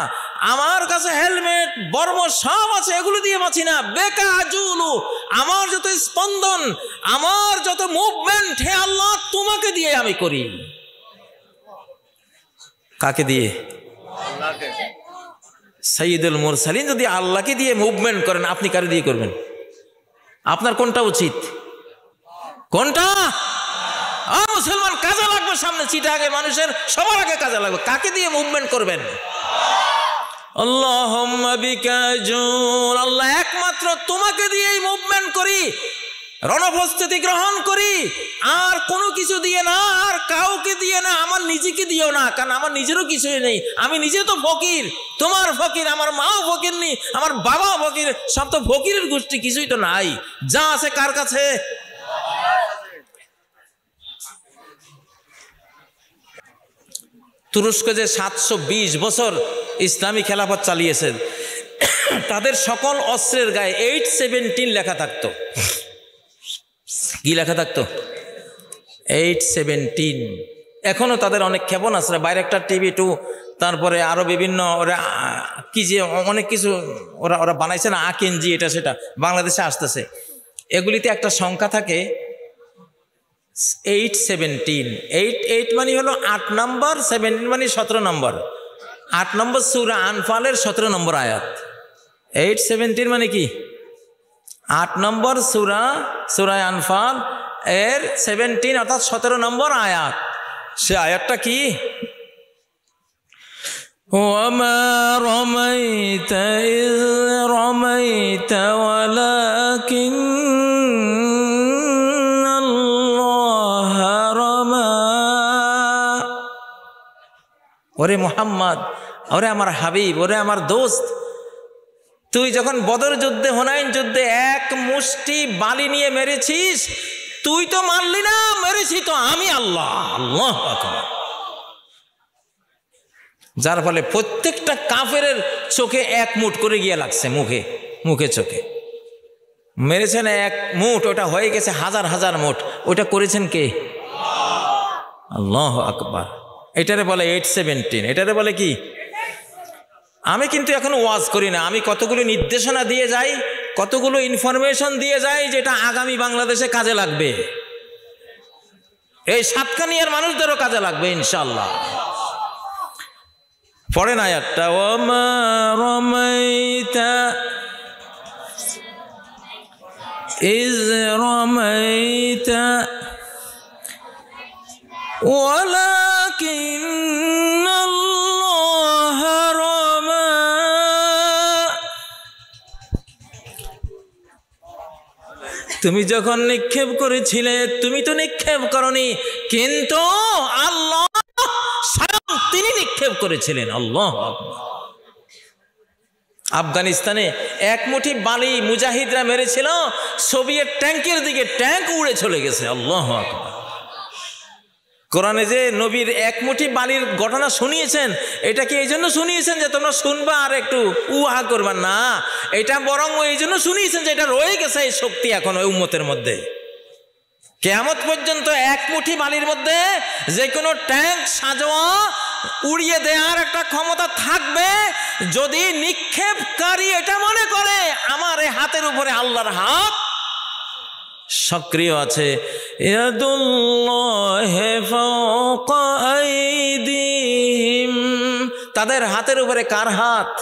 [SPEAKER 1] আমার কাছে হেলমেট বর্ম সব আছে এগুলো দিয়ে বাঁচি না। বেকা আজুলু, আমার যত স্পন্দন, আমার যত মুভমেন্ট হে আল্লাহ তোমাকে দিয়ে আমি করি। কাকে দিয়ে? আল্লাহকে। সাইয়্যিদুল মুরসালিন যদি আল্লাহকে দিয়ে মুভমেন্ট করেন, আপনি কারে দিয়ে করবেন? আপনার কোনটা উচিত? কোনটা? মুসলমান কাজে লাগবে, সামনে চিটাগে মানুষের সবার আগে কাজে লাগবে। কাকে দিয়ে মুভমেন্ট করবেন? আল্লাহুম্মা বিকা জুল, আল্লাহ একমাত্র তোমাকে দিয়েই মুভমেন্ট করি, রণপ্রস্তুতি গ্রহণ করি, আর কোনো কিছু দিয়ে না, আর কাউকে দিয়ে না, আমার নিজেকে দিও না, কারণ আমার নিজেরও কিছুই নেই, আমি নিজে তো ফকির, তোমার ফকির, আমার মাও ফকির নি, আমার বাবাও ফকির, সব তো ফকিরের গোষ্ঠী, কিছুই তো নাই, যা আছে কার কাছে? তুরস্ক যে 720 বছর ইসলামী খেলাফত চালিয়েছে, তাদের সকল অস্ত্রের গায়ে 817 লেখা থাকতো। কি লেখা থাকতো? 817। এখনো তাদের অনেক ক্ষেপণাস্ত্র, বাইরেক্টার TB2, তারপরে আরো বিভিন্ন ওরা কি যে অনেক কিছু ওরা বানাইছে না, আকিনজি, এটা সেটা বাংলাদেশে আসতেছে। এগুলিতে একটা সংখ্যা থাকে 817। 8 মানে হলো 8 নম্বর, 17 মানে 17 নম্বর। 8 নম্বর সূরা আনফালের 17 নম্বর আয়াত। 817 মানে কি? 8 নম্বর সূরা আনফাল এর 17 অর্থাৎ 17 নম্বর আয়াত। সে আয়াতটা কি? ওয়ামা রামাইতা ইয রামাইতা ওয়ালাকিন্নাল্লাহা রামা। ওরে মুহাম্মদ, ওরে আমার হাবিব, ওরে আমার দোস্ত, তুই যখন বদর যুদ্ধে, হুনাইন যুদ্ধে এক মুষ্টি বালি নিয়ে মেরেছিস, তুই তো মারলি না, মেরেছি তো আমি আল্লাহ। আল্লাহু আকবার। যার ফলে প্রত্যেকটা কাফেরের চোখে এক মুঠ করে গিয়ে লাগছে, মুখে চোখে মেরেছেন এক মুঠ, ওটা হয়ে গেছে হাজার হাজার মুঠ। ওটা করেছেন কে? আল্লাহু আকবার। এটারে বলে 817। এটারে বলে কি? আমি কিন্তু এখন ওয়াজ করি না, আমি কতগুলো নির্দেশনা দিয়ে যাই, কতগুলো ইনফরমেশন দিয়ে যাই, যেটা আগামী বাংলাদেশে কাজে লাগবে, এই সাতকানিয়ার মানুষদেরও কাজে লাগবে ইনশাআল্লাহ। পড়েন আয়াতটা, ওয়ামা রামাইতা ইয রামাইতা ওয়ালাকিন্নাল্লাহা রামা। তুমি যখন নিক্ষেপ করেছিলে, তুমি তো নিক্ষেপ করনি, কিন্তু আল্লাহ স্বয়ং তিনি নিক্ষেপ করেছিলেন। আল্লাহু আকবার। আফগানিস্তানে এক মুঠি বালি মুজাহিদরা মেরেছিল, সোভিয়েত ট্যাঙ্কের দিকে, ট্যাঙ্ক উড়ে চলে গেছে। আল্লাহু আকবার। কোরআনে যে নবীর এক মুঠি বালির ঘটনা শুনিয়েছেন, এটা কি এই জন্য শুনিয়েছেন যে তোমরা শুনবা আর একটু উহা করবা? না, এটা বরং এই জন্য শুনিয়েছেন যে এটা রয়ে গেছে এই শক্তি এখন ওই উম্মতের মধ্যে। কিয়ামত পর্যন্ত এক মুঠি বালির মধ্যে যে কোনো ট্যাঙ্ক সাজোয়া উড়িয়ে দেওয়ার একটা ক্ষমতা থাকবে, যদি নিক্ষেপকারী এটা মনে করে আমার এই হাতের উপরে আল্লাহর হাত সক্রিয় আছে। ইয়াদুল্লাহি ফাওকা আইদিহিম, তাদের হাতের উপরে কার হাত?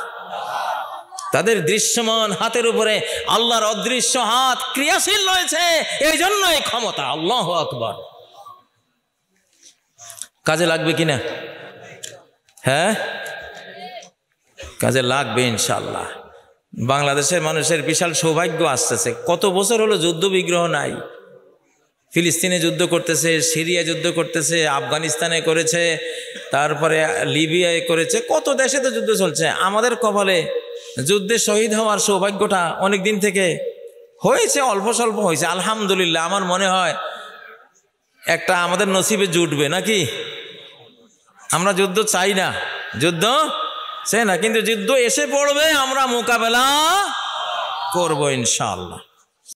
[SPEAKER 1] তাদের দৃশ্যমান হাতের উপরে আল্লাহর অদৃশ্য হাত ক্রিয়াশীল রয়েছে, এই জন্য এই ক্ষমতা। আল্লাহু আকবার। কাজে লাগবে কিনা? হ্যাঁ, কাজে লাগবে ইনশাআল্লাহ। বাংলাদেশের মানুষের বিশাল সৌভাগ্য আসতেছে। কত বছর হলো যুদ্ধ বিগ্রহ নাই। ফিলিস্তিনে যুদ্ধ করতেছে, সিরিয়া যুদ্ধ করতেছে, আফগানিস্তানে করেছে, তারপরে লিবিয়ায় করেছে, কত দেশে তো যুদ্ধ চলছে। আমাদের কপালে যুদ্ধে শহীদ হওয়ার সৌভাগ্যটা অনেক দিন থেকে হয়েছে, অল্প স্বল্প হয়েছে, আলহামদুলিল্লাহ। আমার মনে হয় একটা আমাদের নসিবে জুটবে নাকি? আমরা যুদ্ধ চাই না, যুদ্ধ চাই না, কিন্তু যুদ্ধ এসে পড়বে, আমরা মোকাবেলা করব ইনশাআল্লাহ।